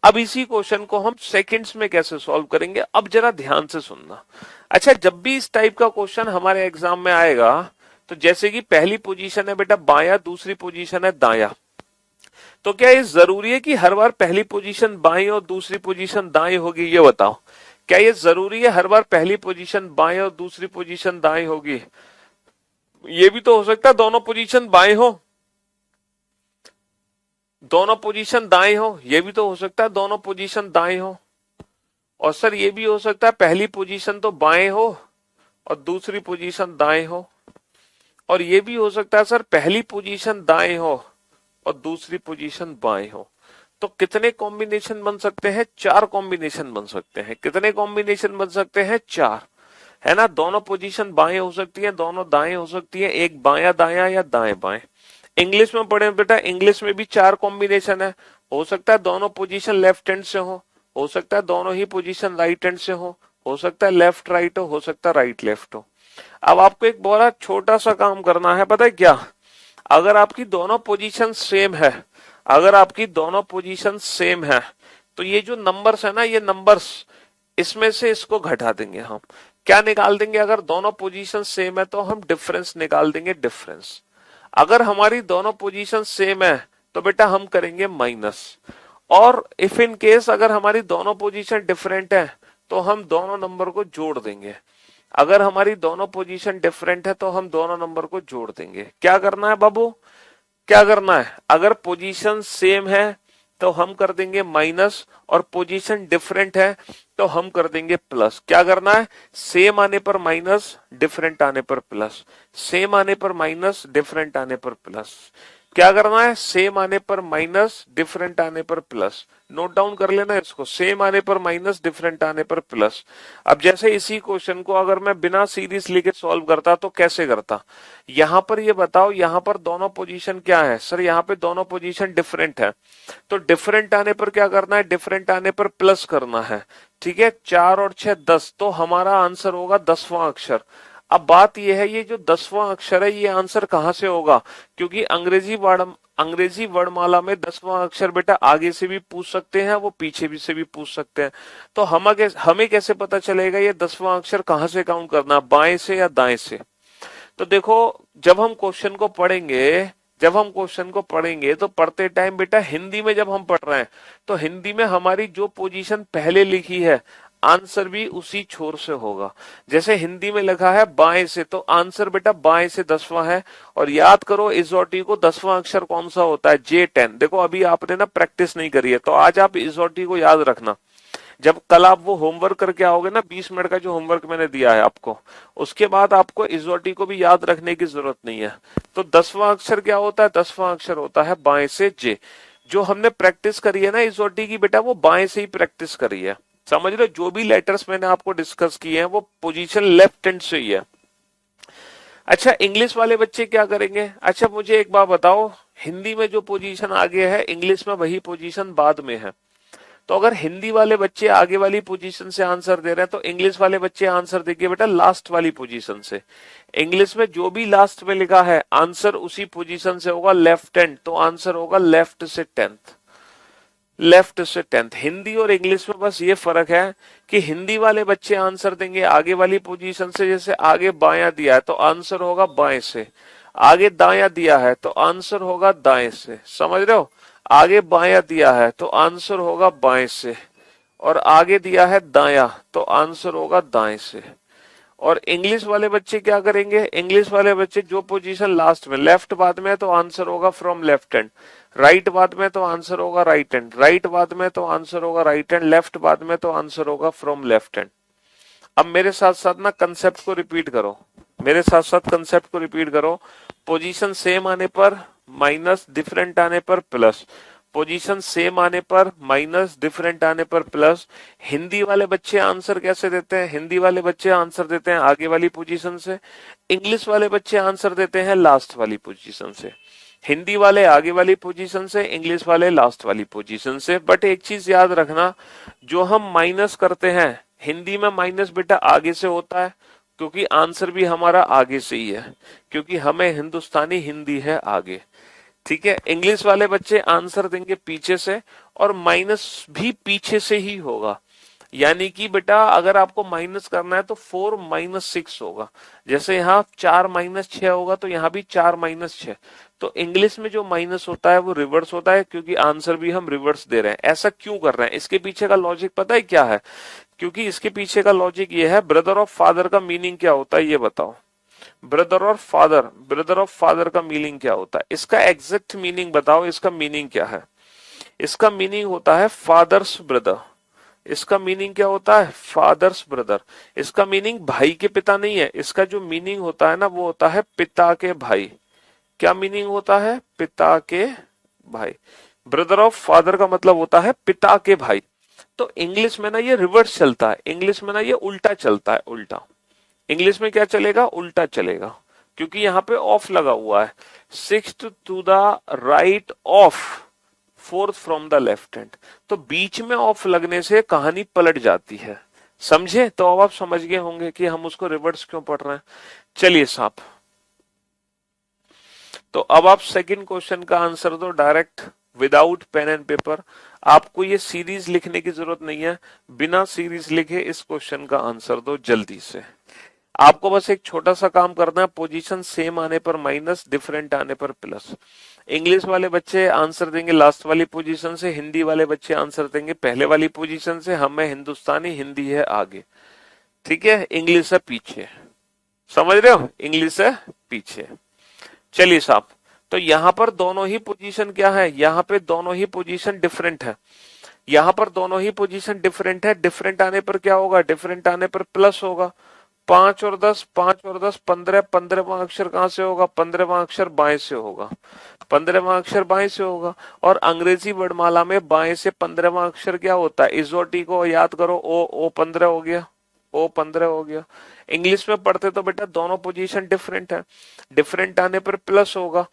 अब इसी क्वेश्चन को हम सेकंड्स में कैसे सॉल्व करेंगे, अब जरा ध्यान से सुनना। अच्छा जब भी इस टाइप का क्वेश्चन हमारे एग्जाम में आएगा तो जैसे कि पहली पोजीशन है बेटा बाया, दूसरी पोजीशन है दाया, तो क्या ये जरूरी है कि हर बार पहली पोजीशन बाएं और दूसरी पोजीशन दाएं होगी? ये बताओ, क्या ये जरूरी है हर बार पहली पोजीशन बाएं और दूसरी पोजीशन दाएं होगी? ये भी तो हो सकता है दोनों पोजीशन बाएं हो। दोनों पोजीशन दाएं हो, ये भी तो हो सकता है दोनों पोजीशन दाएं हो। और सर ये भी हो सकता है पहली पोजीशन तो बाएं हो और दूसरी पोजीशन दाएं हो। और ये भी हो सकता है सर पहली पोजीशन दाएं हो और दूसरी पोजीशन बाएं हो। तो कितने कॉम्बिनेशन बन सकते हैं? 4 कॉम्बिनेशन बन सकते हैं। कितने कॉम्बिनेशन बन सकते हैं? 4, है ना। दोनों पोजीशन बाएं हो सकती है, दोनों दाएं हो सकती है, एक बायां दायां या दाएं बाएं। इंग्लिश में पढ़े बेटा, इंग्लिश में भी 4 कॉम्बिनेशन है। हो सकता है दोनों पोजीशन लेफ्ट हैंड से हो सकता है दोनों ही पोजीशन राइट हैंड से हो सकता है लेफ्ट राइट हो सकता है राइट लेफ्ट हो। अब आपको एक बड़ा छोटा सा काम करना है, पता है क्या? अगर आपकी दोनों पोजीशन सेम है, अगर आपकी दोनों पोजीशन सेम है, तो ये जो नंबर्स है ना, ये नंबर्स, इसमें से इसको घटा देंगे हम। क्या निकाल देंगे? अगर दोनों पोजीशन सेम है तो हम डिफरेंस निकाल देंगे, डिफरेंस। अगर हमारी दोनों पोजीशन सेम है तो बेटा हम करेंगे माइनस। और इफ इन केस अगर हमारी दोनों पोजीशन डिफरेंट है तो हम दोनों नंबर को जोड़ देंगे। अगर हमारी दोनों पोजीशन डिफरेंट है तो हम दोनों नंबर को जोड़ देंगे। क्या करना है बाबू? क्या करना है? अगर पोजीशन सेम है तो हम कर देंगे माइनस, और पोजीशन डिफरेंट है तो हम कर देंगे प्लस। क्या करना है? सेम आने पर माइनस, डिफरेंट आने पर प्लस। सेम आने पर माइनस, डिफरेंट आने पर प्लस। क्या करना है? सेम आने पर माइनस, डिफरेंट आने पर प्लस। नोट डाउन कर लेना इसको, सेम आने पर माइनस, डिफरेंट आने पर प्लस। अब जैसे इसी क्वेश्चन को अगर मैं बिना सीरीज लेके सॉल्व करता तो कैसे करता? यहां पर ये बताओ, यहां पर दोनों पोजीशन क्या है? सर यहाँ पे दोनों पोजीशन डिफरेंट है, तो डिफरेंट आने पर क्या करना है? डिफरेंट आने पर प्लस करना है। ठीक है, 4 और 6 10, तो हमारा आंसर होगा 10वां अक्षर। अब बात यह है, ये जो 10वां अक्षर है ये आंसर कहां से होगा? क्योंकि अंग्रेजी वर्णमाला में 10वां अक्षर बेटा आगे से भी पूछ सकते हैं, वो पीछे भी से भी पूछ सकते हैं। तो हमें कैसे पता चलेगा ये 10वां अक्षर कहां से काउंट करना, बाएं से या दाएं से? तो देखो, जब हम क्वेश्चन को पढ़ेंगे, जब हम क्वेश्चन को पढ़ेंगे तो पढ़ते टाइम बेटा हिंदी में जब हम पढ़ रहे हैं तो हिंदी में हमारी जो पोजीशन पहले लिखी है आंसर भी उसी छोर से होगा। जैसे हिंदी में लिखा है बाएं से, तो आंसर बेटा बाएं से 10वां है। और याद करो इजोटी को 10वां अक्षर कौन सा होता है? J10। देखो अभी आपने ना प्रैक्टिस नहीं करी है, तो आज आप इजोटी को याद रखना। जब कल आप वो होमवर्क करके आओगे ना, 20 मिनट का जो होमवर्क मैंने दिया है आपको, उसके बाद आपको इजोटी को भी याद रखने की जरूरत नहीं है। तो 10वां अक्षर क्या होता है? 10वां अक्षर होता है बाएं से J। जो हमने प्रैक्टिस करी है ना इजोटी की बेटा, वो बाएं से ही प्रैक्टिस करी है। समझ लो, जो भी लेटर्स मैंने आपको डिस्कस किए हैं वो पोजीशन लेफ्ट हैंड से ही है। अच्छा, इंग्लिश वाले बच्चे क्या करेंगे? अच्छा मुझे एक बात बताओ, हिंदी में जो पोजीशन आगे है इंग्लिश में वही पोजीशन बाद में है। तो अगर हिंदी वाले बच्चे आगे वाली पोजीशन से आंसर दे रहे हैं तो इंग्लिश वाले बच्चे आंसर देंगे बेटा लास्ट वाली पोजीशन से। इंग्लिश में जो भी लास्ट में लिखा है आंसर उसी पोजीशन से होगा, लेफ्ट हैंड, तो आंसर होगा लेफ्ट से 10th। लेफ्ट से 10th। हिंदी और इंग्लिश में बस ये फर्क है कि हिंदी वाले बच्चे आंसर देंगे आगे वाली पोजीशन से। जैसे आगे बायां दिया है तो आंसर होगा बाएं से, आगे दायां दिया है तो आंसर होगा दाएं से। समझ रहे हो? आगे बायां दिया है तो आंसर होगा बाएं से, और आगे दिया है दायां तो आंसर होगा दाएं से। और इंग्लिश वाले बच्चे क्या करेंगे? इंग्लिश वाले बच्चे जो पोजीशन लास्ट में, लेफ्ट बाद में है तो आंसर होगा फ्रॉम लेफ्ट हैंड, राइट बाद में तो आंसर होगा राइट हैंड, राइट बाद में तो आंसर होगा राइट हैंड, लेफ्ट बाद में तो आंसर होगा फ्रॉम लेफ्ट हैंड। अब मेरे साथ साथ ना कंसेप्ट को रिपीट करो, मेरे साथ साथ कंसेप्ट को रिपीट करो। पोजीशन सेम आने पर माइनस, डिफरेंट आने पर प्लस। पोजीशन सेम आने पर माइनस, डिफरेंट आने पर प्लस। हिंदी वाले बच्चे आंसर कैसे देते हैं? हिंदी वाले बच्चे आंसर देते हैं आगे वाली पोजीशन से, इंग्लिश वाले बच्चे आंसर देते हैं लास्ट वाली पोजीशन से। हिंदी वाले आगे वाली पोजीशन से, इंग्लिश वाले लास्ट वाली पोजीशन से। बट एक चीज याद रखना, जो हम माइनस करते हैं हिंदी में माइनस बेटा आगे से होता है, क्योंकि आंसर भी हमारा आगे से ही है, क्योंकि हमें हिंदुस्तानी हिंदी है आगे। ठीक है, इंग्लिश वाले बच्चे आंसर देंगे पीछे से, और माइनस भी पीछे से ही होगा। यानी कि बेटा अगर आपको माइनस करना है तो 4 - 6 होगा। जैसे यहाँ 4 - 6 होगा तो यहाँ भी 4 - 6। तो इंग्लिश में जो माइनस होता है वो रिवर्स होता है, क्योंकि आंसर भी हम रिवर्स दे रहे हैं। ऐसा क्यों कर रहे हैं? इसके पीछे का लॉजिक पता है क्या है? क्योंकि इसके पीछे का लॉजिक ये है, ब्रदर ऑफ फादर का मीनिंग क्या होता है ये बताओ। ब्रदर और फादर, ब्रदर ऑफ फादर का मीनिंग क्या होता है? इसका एग्जैक्ट मीनिंग बताओ, इसका मीनिंग क्या है? इसका मीनिंग होता है फादर्स ब्रदर। इसका मीनिंग क्या होता है? Fathers brother. इसका मीनिंग भाई के पिता नहीं है, इसका जो मीनिंग होता है ना वो होता है पिता के भाई। क्या मीनिंग होता है? पिता के भाई। ब्रदर ऑफ फादर का मतलब होता है पिता के भाई। तो इंग्लिश में ना ये रिवर्स चलता है, इंग्लिश में ना ये उल्टा चलता है, उल्टा। इंग्लिश में क्या चलेगा? उल्टा चलेगा, क्योंकि यहाँ पे ऑफ लगा हुआ है। Sixth to the right of, fourth from the left hand. तो बीच में ऑफ लगने से कहानी पलट जाती है। समझे? तो अब आप समझ गए होंगे कि हम उसको रिवर्स क्यों पढ़ रहे हैं। चलिए साहब, तो अब आप सेकंड क्वेश्चन का आंसर दो direct, without pen and paper. आपको ये सीरीज लिखने की जरूरत नहीं है, बिना सीरीज लिखे इस क्वेश्चन का आंसर दो जल्दी से। आपको बस एक छोटा सा काम करना है, पोजीशन सेम आने पर माइनस, डिफरेंट आने पर प्लस। इंग्लिश वाले बच्चे आंसर देंगे लास्ट वाली पोजीशन से, हिंदी वाले बच्चे आंसर देंगे पहले वाली पोजीशन से। हमें हिंदुस्तानी, हिंदी है आगे, ठीक है? इंग्लिश है पीछे। समझ रहे हो? इंग्लिश है पीछे। चलिए साहब, तो यहां पर दोनों ही पोजीशन क्या है? यहां पे दोनों ही पोजीशन डिफरेंट है। यहां पर दोनों ही पोजीशन डिफरेंट है। डिफरेंट आने पर क्या होगा? डिफरेंट आने पर प्लस होगा। 5 और 10, 5 और 10 15, 15वां अक्षर कहां से होगा? 15वां अक्षर बाएं से होगा, 15वां अक्षर बाएं से होगा। और अंग्रेजी वर्णमाला में बाएं से 15वां अक्षर क्या होता है? इजोटी को याद करो, ओ 15 हो गया, ओ 15 हो गया। इंग्लिश में पढ़ते तो बेटा दोनों पोजीशन डिफरेंट है, डिफरेंट आने पर प्लस होगा।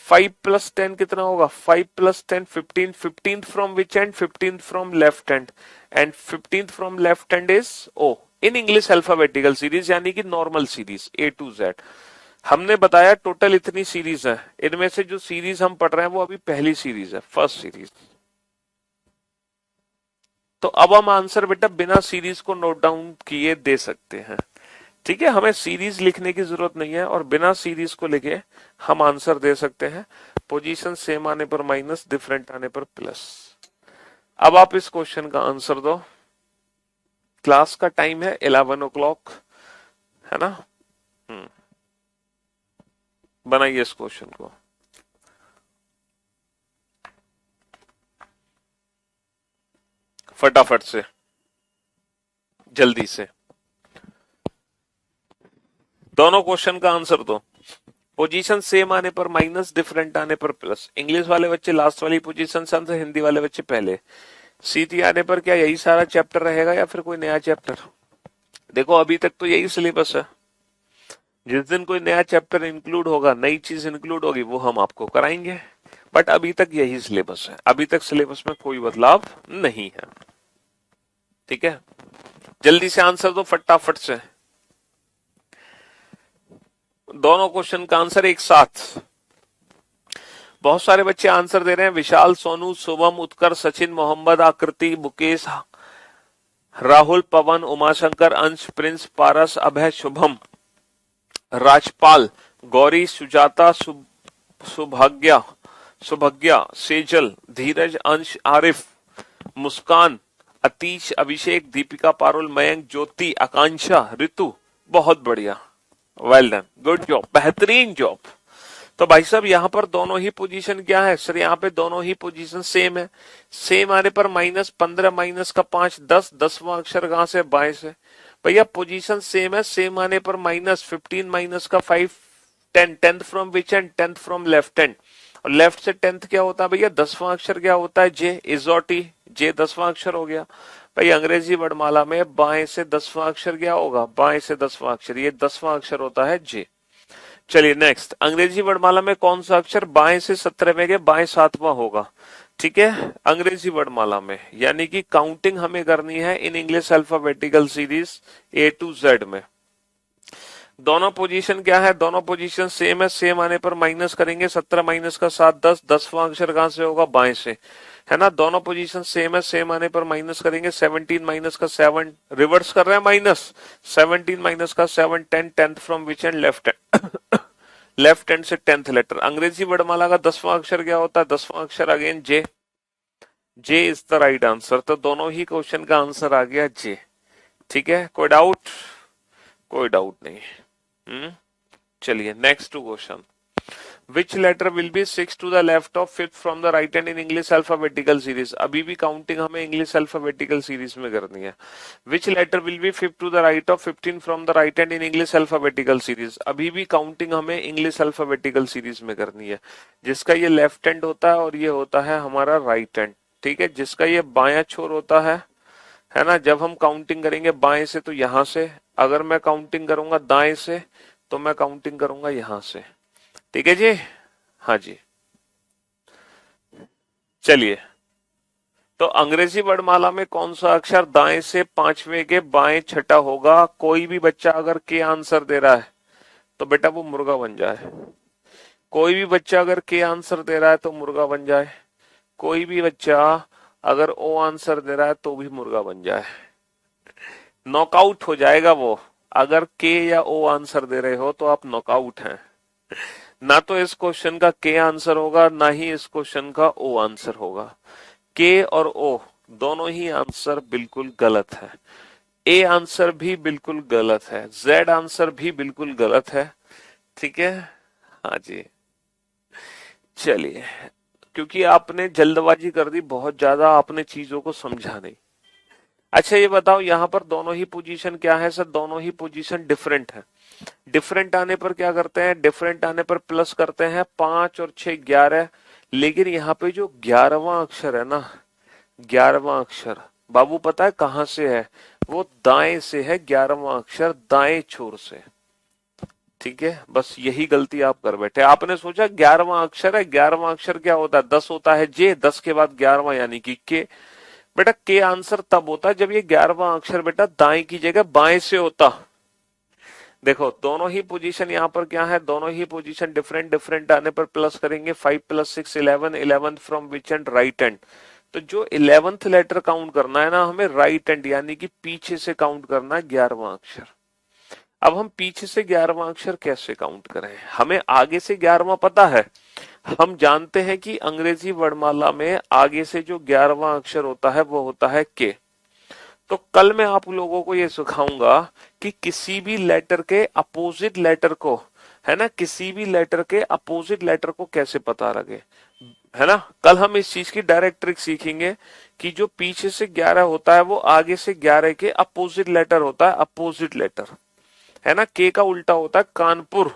5 प्लस 10 कितना होगा? 5 प्लस 10 15, 15 from which end? 15 from left hand, and 15 from left hand is O in English alphabetical series, यानी कि normal series A to Z. हमने बताया टोटल इतनी सीरीज है, इनमें से जो सीरीज हम पढ़ रहे हैं वो अभी पहली सीरीज है, फर्स्ट सीरीज। तो अब हम आंसर बेटा बिना सीरीज को नोट डाउन किए दे सकते हैं, ठीक है? हमें सीरीज लिखने की जरूरत नहीं है, और बिना सीरीज को लिखे हम आंसर दे सकते हैं। पोजीशन सेम आने पर माइनस, डिफरेंट आने पर प्लस। अब आप इस क्वेश्चन का आंसर दो। क्लास का टाइम है 11 o'clock, है ना? बनाइए इस क्वेश्चन को। फटाफट से, जल्दी से, दोनों क्वेश्चन का आंसर दो। पोजीशन सेम आने पर माइनस, डिफरेंट आने पर प्लस। इंग्लिश वाले बच्चे लास्ट वाली पोजीशन से आंसर, हिंदी वाले बच्चे पहले। सीटी आने पर क्या यही सारा चैप्टर रहेगा या फिर कोई नया चैप्टर? देखो अभी तक तो यही सिलेबस है। जिस दिन कोई नया चैप्टर इंक्लूड होगा, नई चीज इंक्लूड होगी, वो हम आपको कराएंगे, बट अभी तक यही सिलेबस है। अभी तक सिलेबस में कोई बदलाव नहीं है, ठीक है? जल्दी से आंसर दो फटाफट से, दोनों क्वेश्चन का आंसर एक साथ। बहुत सारे बच्चे आंसर दे रहे हैं, विशाल, सोनू, शुभम, उत्कर्ष, सचिन, मोहम्मद, आकृति, मुकेश, राहुल, पवन, उमाशंकर, अंश, प्रिंस, पारस, अभय, शुभम, राजपाल, गौरी, सुजाता, सुभाग्या, सुभज्ञा, सेजल, धीरज, अंश, आरिफ, मुस्कान, अतीश, अभिषेक, दीपिका, पारुल, मयंक, ज्योति, आकांक्षा, ऋतु। बहुत बढ़िया, वेल डन, गुड जॉब, बेहतरीन जॉब। तो भाई साहब यहाँ पर दोनों ही पोजीशन क्या है सर? यहाँ पे दोनों ही पोजीशन सेम है। सेम आने पर माइनस 15 माइनस का 5 10, 10वां अक्षर कहां से? बाएं से। भैया पोजीशन सेम है, सेम आने पर माइनस 15 माइनस का 5 10, 10th from which and? 10th from left hand. और लेफ्ट से 10th क्या होता है भैया? 10वां अक्षर क्या होता है? जे, इजोटी, जे 10वां अक्षर हो गया। भाई अंग्रेजी वर्णमाला में बाएं से 10वां अक्षर क्या होगा? बाएं से 10वां अक्षर, ये 10वां अक्षर होता है जे। चलिए नेक्स्ट, अंग्रेजी वर्णमाला में कौन सा अक्षर बाएं से 17वें के बाएं 7वां होगा? ठीक है, अंग्रेजी वर्णमाला में, यानी कि काउंटिंग हमें करनी है in English alphabetical series A to Z में। दोनों पोजीशन क्या है? दोनों पोजीशन सेम है, सेम आने पर माइनस करेंगे, 17 माइनस का 7 10, 10वां अक्षर कहां से होगा? बाएं से, है ना? दोनों पोजीशन सेम है, सेम आने पर माइनस करेंगे, 17 माइनस का 7, रिवर्स कर रहे हैं माइनस, 17 माइनस का 7 10, 10th from which and? Left hand, left hand से 10th लेटर। अंग्रेजी वर्णमाला का 10वां अक्षर क्या होता है? 10वां अक्षर again J, J is the right answer. तो दोनों ही क्वेश्चन का आंसर आ गया जे, ठीक है? कोई डाउट? कोई डाउट नहीं। चलिए next to question. Which letter will be 6 to the left of 5th from the right hand in English alphabetical series. अभी भी काउंटिंग हमें इंग्लिश अल्फाबेटिकल सीरीज में करनी है। Which letter will be 5th to the right of 15 from the right hand in English alphabetical series. अभी भी counting हमें English alphabetical series में करनी है। जिसका ये लेफ्ट हैंड होता है और ये होता है हमारा राइट हैंड, ठीक है। जिसका ये बायां छोर होता है ना, जब हम काउंटिंग करेंगे बाएं से तो यहां से, अगर मैं काउंटिंग करूंगा दाएं से तो मैं काउंटिंग करूंगा यहां से, ठीक है जी। हाँ जी, चलिए। तो अंग्रेजी वर्णमाला में कौन सा अक्षर दाएं से पांचवें के बाएं छठा होगा? कोई भी बच्चा अगर के आंसर दे रहा है तो बेटा वो मुर्गा बन जाए। कोई भी बच्चा अगर के आंसर दे रहा है तो मुर्गा बन जाए। कोई भी बच्चा अगर ओ आंसर दे रहा है तो भी मुर्गा बन जाए। नॉकआउट हो जाएगा वो। अगर के या ओ आंसर दे रहे हो तो आप नॉकआउट हैं। ना तो इस क्वेश्चन का के आंसर होगा, ना ही इस क्वेश्चन का ओ आंसर होगा। के और ओ दोनों ही आंसर बिल्कुल गलत है। ए आंसर भी बिल्कुल गलत है, जेड आंसर भी बिल्कुल गलत है, ठीक है। हाँ जी, चलिए। क्योंकि आपने जल्दबाजी कर दी बहुत ज्यादा, आपने चीजों को समझा नहीं। अच्छा ये बताओ, यहाँ पर दोनों ही पोजीशन क्या है सर? दोनों ही पोजीशन डिफरेंट है। डिफरेंट आने पर क्या करते हैं? डिफरेंट आने पर प्लस करते हैं। 5 और 6 11। लेकिन यहाँ पे जो 11वां अक्षर है ना, 11वां अक्षर बाबू पता है कहां से है? वो दाएं से है। 11वां अक्षर दाएं छोर से, ठीक है। बस यही गलती आप कर बैठे। आपने सोचा 11वां अक्षर है, 11वां अक्षर क्या होता है? 10 होता है जे, 10 के बाद 11वां यानी कि के। बेटा के आंसर तब होता है जब ये 11वां अक्षर बेटा दाएं की जगह बाएं से होता। देखो दोनों ही पोजीशन यहाँ पर क्या है? दोनों ही पोजीशन डिफरेंट डिफरेंट आने पर प्लस करेंगे। 5 + 6 11, 11th from which and? Right hand. तो जो 11th लेटर काउंट करना है ना हमें राइट हैंड यानी कि पीछे से काउंट करना है 11वां अक्षर। अब हम पीछे से 11वां अक्षर कैसे काउंट करें? हमें आगे से 11वां पता है। हम जानते हैं कि अंग्रेजी वर्णमाला में आगे से जो 11वां अक्षर होता है वो होता है के। तो कल मैं आप लोगों को ये सिखाऊंगा कि किसी भी लेटर के अपोजिट लेटर को, है ना, किसी भी लेटर के अपोजिट लेटर को कैसे पता लगे, है ना। कल हम इस चीज की डायरेक्ट ट्रिक सीखेंगे कि जो पीछे से 11 होता है वो आगे से 11 के अपोजिट लेटर होता है। अपोजिट लेटर, है ना। के का उल्टा होता है कानपुर,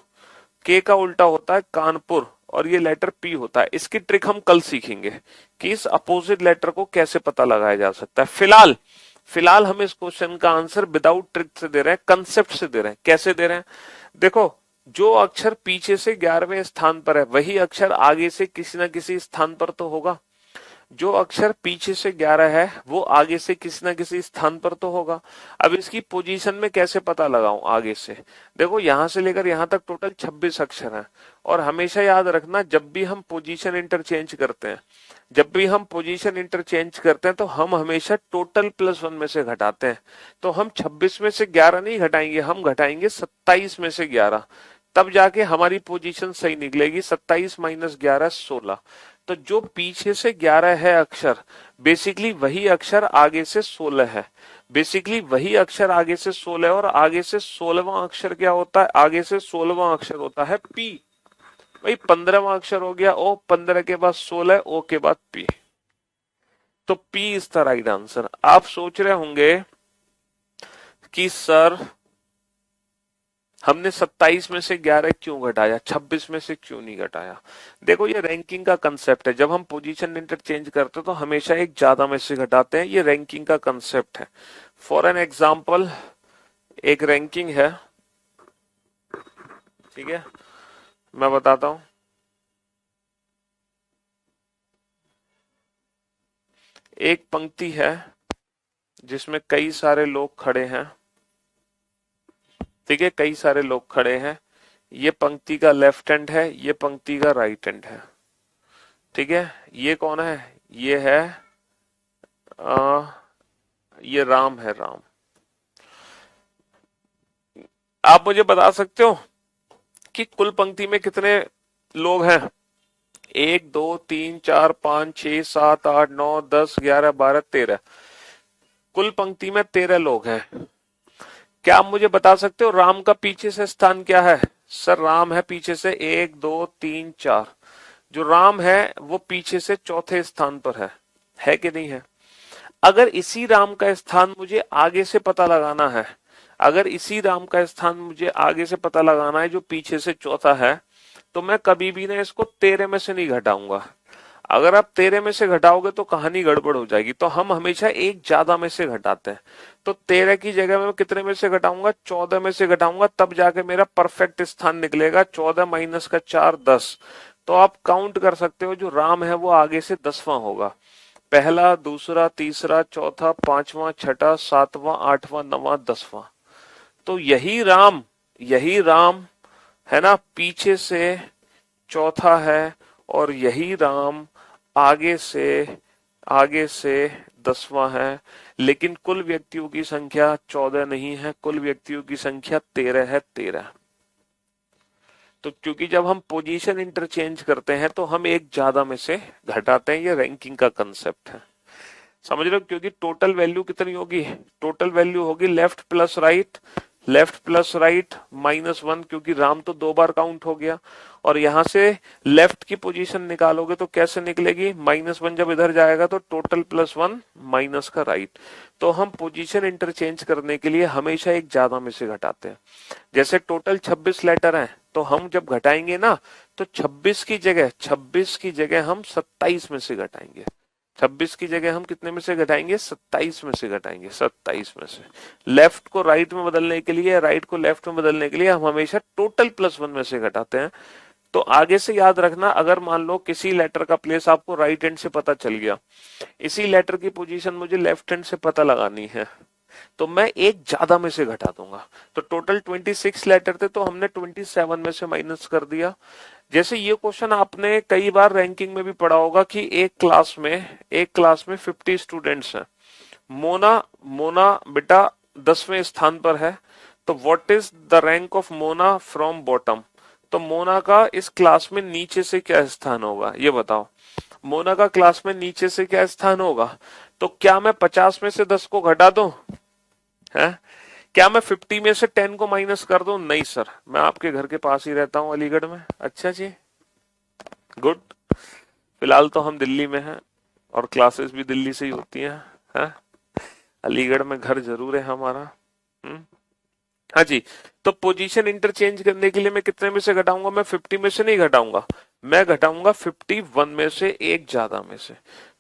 के का उल्टा होता है कानपुर, और ये लेटर पी होता है। इसकी ट्रिक हम कल सीखेंगे कि इस अपोजिट लेटर को कैसे पता लगाया जा सकता है। फिलहाल हम इस क्वेश्चन का आंसर विदाउट ट्रिक से दे रहे हैं, कंसेप्ट से दे रहे हैं। कैसे दे रहे हैं? देखो, जो अक्षर पीछे से 11वें स्थान पर है वही अक्षर आगे से किसी न किसी स्थान पर तो होगा। जो अक्षर पीछे से 11 है वो आगे से किसी न किसी स्थान पर तो होगा। अब इसकी पोजीशन में कैसे पता लगाऊं आगे से? देखो यहां से लेकर यहां तक टोटल 26 अक्षर हैं। और हमेशा याद रखना, जब भी हम पोजीशन इंटरचेंज करते हैं, जब भी हम पोजीशन इंटरचेंज करते हैं तो हम हमेशा टोटल +1 में से घटाते हैं। तो हम 26 में से 11 नहीं घटाएंगे, हम घटाएंगे 27 में से 11। तब जाके हमारी पोजीशन सही निकलेगी। 27 - 11 16। तो जो पीछे से 11 है अक्षर, बेसिकली वही अक्षर आगे से 16 है। बेसिकली वही अक्षर आगे से 16 और आगे से 16वां अक्षर क्या होता है? आगे से 16वां अक्षर होता है पी। भाई 15वां अक्षर हो गया ओ, 15 के बाद 16, ओ के बाद पी। तो P is the right answer. आप सोच रहे होंगे कि सर हमने 27 में से 11 क्यों घटाया, 26 में से क्यों नहीं घटाया? देखो ये रैंकिंग का कंसेप्ट है। जब हम पोजीशन इंटरचेंज करते हैं तो हमेशा एक ज्यादा में से घटाते हैं। ये रैंकिंग का कंसेप्ट है। फॉर एन एग्जाम्पल, एक रैंकिंग है, ठीक है, मैं बताता हूं। एक पंक्ति है जिसमें कई सारे लोग खड़े हैं, ठीक है, कई सारे लोग खड़े हैं। ये पंक्ति का लेफ्ट हैंड है, ये पंक्ति का राइट हैंड है, ठीक है। ये कौन है? ये है ये राम है, राम। आप मुझे बता सकते हो कि कुल पंक्ति में कितने लोग हैं? 1 2 3 4 5 6 7 8 9 10 11 12 13। कुल पंक्ति में 13 लोग हैं। क्या आप मुझे बता सकते हो राम का पीछे से स्थान क्या है? सर राम है पीछे से 1 2 3 4, जो राम है वो पीछे से चौथे स्थान पर है कि नहीं है? अगर इसी राम का स्थान मुझे आगे से पता लगाना है, अगर इसी राम का स्थान मुझे आगे से पता लगाना है जो पीछे से चौथा है, तो मैं कभी भी ना इसको 13 में से नहीं घटाऊंगा। अगर आप 13 में से घटाओगे तो कहानी गड़बड़ हो जाएगी। तो हम हमेशा एक ज्यादा में से घटाते हैं। तो 13 की जगह मैं कितने में से घटाऊंगा? 14 में से घटाऊंगा, तब जाके मेरा परफेक्ट स्थान निकलेगा। 14 माइनस का 4 10। तो आप काउंट कर सकते हो, जो राम है वो आगे से 10वां होगा। पहला, दूसरा, तीसरा, चौथा, पांचवा, छठा, सातवां, आठवां, नवां, 10वां। तो यही राम है ना, पीछे से चौथा है, और यही राम आगे से 10वां है। लेकिन कुल व्यक्तियों की संख्या 14 नहीं है, कुल व्यक्तियों की संख्या 13 है, 13। तो क्योंकि जब हम पोजीशन इंटरचेंज करते हैं तो हम एक ज्यादा में से घटाते हैं, ये रैंकिंग का कंसेप्ट है। समझ रहे हो? क्योंकि टोटल वैल्यू कितनी होगी? टोटल वैल्यू होगी left plus right, left plus right -1, क्योंकि राम तो 2 बार काउंट हो गया। और यहां से लेफ्ट की पोजीशन निकालोगे तो कैसे निकलेगी? -1 जब इधर जाएगा तो टोटल +1 माइनस का राइट। तो हम पोजीशन इंटरचेंज करने के लिए हमेशा एक ज्यादा में से घटाते हैं। जैसे टोटल 26 लेटर हैं, तो हम जब घटाएंगे ना, तो 26 की जगह हम 27 में से घटाएंगे। 26 की जगह हम कितने में से घटाएंगे? 27 में से घटाएंगे, 27 में से। लेफ्ट को राइट में बदलने के लिए, राइट को लेफ्ट में बदलने के लिए हम हमेशा टोटल +1 में से घटाते हैं। तो आगे से याद रखना, अगर मान लो किसी लेटर का प्लेस आपको राइट हैंड से पता चल गया, इसी लेटर की पोजीशन मुझे लेफ्ट हैंड से पता लगानी है, तो मैं एक ज्यादा में से घटा दूंगा। तो टोटल 26 लेटर थे, तो हमने 27 में से माइनस कर दिया। जैसे ये क्वेश्चन आपने कई बार रैंकिंग में भी पढ़ा होगा कि एक क्लास में 50 स्टूडेंट्स हैं। मोना मोना बेटा 10वें स्थान पर है। तो what is the rank of Mona from bottom? तो मोना का इस क्लास में नीचे से क्या स्थान होगा, ये बताओ। मोना का क्लास में नीचे से क्या स्थान होगा? तो क्या मैं 50 में से 10 को घटा दूं? है? क्या मैं 50 में से 10 को माइनस कर दूं? नहीं सर, मैं आपके घर के पास ही रहता हूं, अलीगढ़ में। अच्छा जी, गुड। फिलहाल तो हम दिल्ली में हैं, और क्लासेस भी दिल्ली से ही होती हैं। अलीगढ़ में घर जरूर है हमारा। हाँ जी। तो पोजीशन इंटरचेंज करने के लिए मैं कितने में से घटाऊंगा? मैं 50 में से नहीं घटाऊंगा, मैं घटाऊंगा 51 में से, एक ज्यादा में से।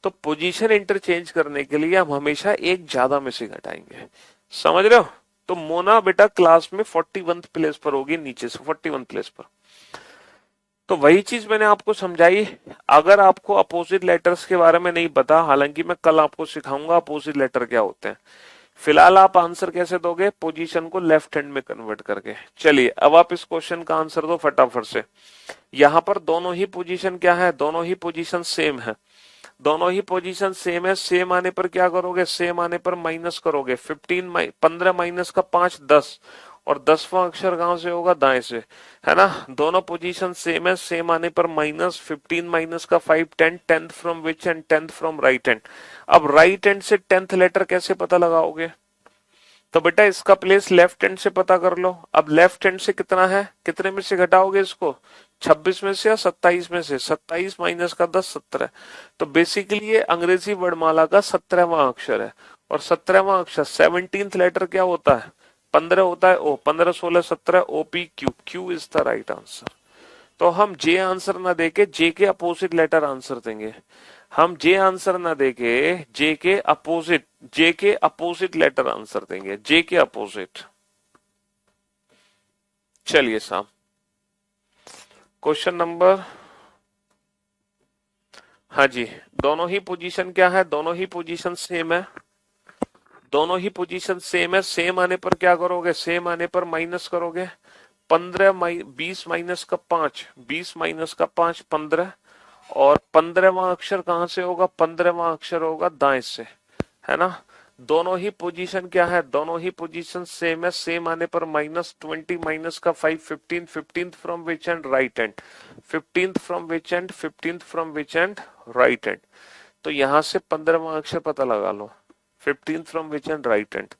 तो पोजीशन इंटरचेंज करने के लिए हम हमेशा एक ज्यादा में से घटाएंगे। समझ रहे हो? तो मोना बेटा क्लास में 41 प्लेस पर होगी, नीचे से 41 प्लेस पर। तो वही चीज मैंने आपको समझाई। अगर आपको अपोजिट लेटर्स के बारे में नहीं पता, हालांकि मैं कल आपको सिखाऊंगा अपोजिट लेटर क्या होते हैं, फिलहाल आप आंसर कैसे दोगे? पोजीशन को लेफ्ट हैंड में कन्वर्ट करके। चलिए अब आप इस क्वेश्चन का आंसर दो फटाफट से। यहां पर दोनों ही पोजीशन क्या है? दोनों ही पोजीशन सेम है। दोनों ही पोजीशन सेम है। सेम आने पर क्या करोगे? सेम आने पर माइनस करोगे। 15 माइनस का 5 10, और 10वां अक्षर कहां से होगा? दाएं से, है ना। दोनों पोजीशन सेम है। सेम आने पर माइनस, 15 माइनस का 5 10, 10th from which and 10th from right hand. अब राइट हैंड से 10th लेटर कैसे पता लगाओगे? तो बेटा इसका प्लेस लेफ्ट हैंड से पता कर लो। अब लेफ्ट हैंड से कितना है, कितने में से घटाओगे इसको? 26 में से या 27 में से? 27 माइनस का 10 17। तो बेसिकली ये अंग्रेजी वर्णमाला का 17वां अक्षर है। और 17वां अक्षर 17th लेटर क्या होता है? 15 होता है। ओ 15 16 17 OP Q, Q is the right answer. तो हम जे आंसर ना देके जे के अपोजिट लेटर आंसर देंगे। हम जे आंसर ना देके जे के अपोजिट लेटर आंसर देंगे, जे के अपोजिट। चलिए साहब, क्वेश्चन नंबर, हाँ जी, दोनों ही पोजीशन क्या है? दोनों ही पोजीशन सेम है। दोनों ही पोजीशन सेम है। सेम आने पर क्या करोगे? सेम आने पर माइनस करोगे। 20 माइनस का 5, 20 माइनस का 5 15। और 15वां अक्षर कहां से होगा? 15वां अक्षर होगा दाएं से, है ना। दोनों ही पोजीशन क्या है? दोनों ही पोजीशन सेम है। सेम आने पर -20 माइनस का 5 15, 15th from which and right hand, 15th from which and, 15th from which and right hand. तो यहां से 15वां अक्षर पता लगा लो, 15th from which and right hand.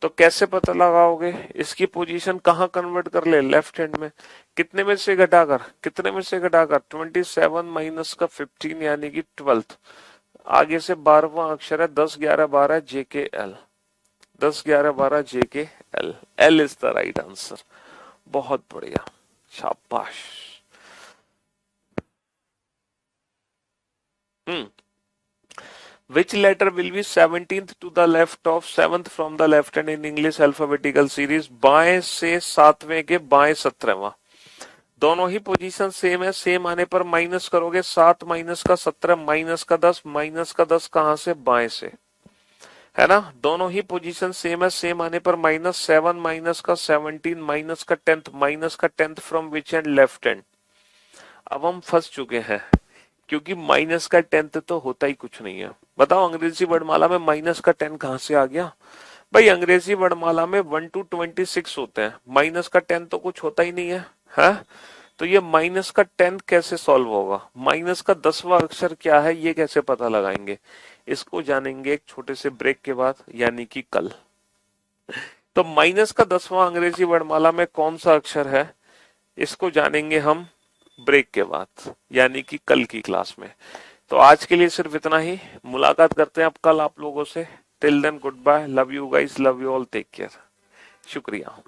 तो कैसे पता लगाओगे? इसकी पोजीशन कहाँ कन्वर्ट कर ले? लेफ्ट हैंड में। कितने में से घटाकर? 27 माइनस का 15 यानी कि 12। आगे से 12वां अक्षर है, 10 11 12 JKL। 10 11 12 JKL। L is the right answer. बहुत बढ़िया, शाबाश। Which letter will be 17th to the left of 7th from the left hand in English alphabetical series? बाएं से सातवें के बाएं 17वां। दोनों ही पोजीशन सेम है, सेम आने पर माइनस करोगे, 7 माइनस का 17 माइनस का 10, माइनस का 10 कहां से? बाएं से, है ना। दोनों ही पोजीशन सेम है, सेम आने पर माइनस 7 माइनस का 17 माइनस का 10th, माइनस का 10th from which and? Left hand. अब हम फंस चुके हैं, क्योंकि माइनस का 10th तो होता ही कुछ नहीं है। बताओ अंग्रेजी वर्णमाला में माइनस का 10 कहां से आ गया? भाई अंग्रेजी वर्णमाला में 1 to 26 होते हैं, माइनस का 10 तो कुछ होता ही नहीं है? तो ये माइनस का 10 कैसे सॉल्व होगा? माइनस का 10वां अक्षर क्या है, ये कैसे पता लगाएंगे? इसको जानेंगे एक छोटे से ब्रेक के बाद, यानी कि कल। तो माइनस का 10वां अंग्रेजी वर्णमाला में कौन सा अक्षर है, इसको जानेंगे हम ब्रेक के बाद, यानी कि कल की क्लास में। तो आज के लिए सिर्फ इतना ही, मुलाकात करते हैं अब कल आप लोगों से। Till then good bye, love you guys, love you all, take care, शुक्रिया।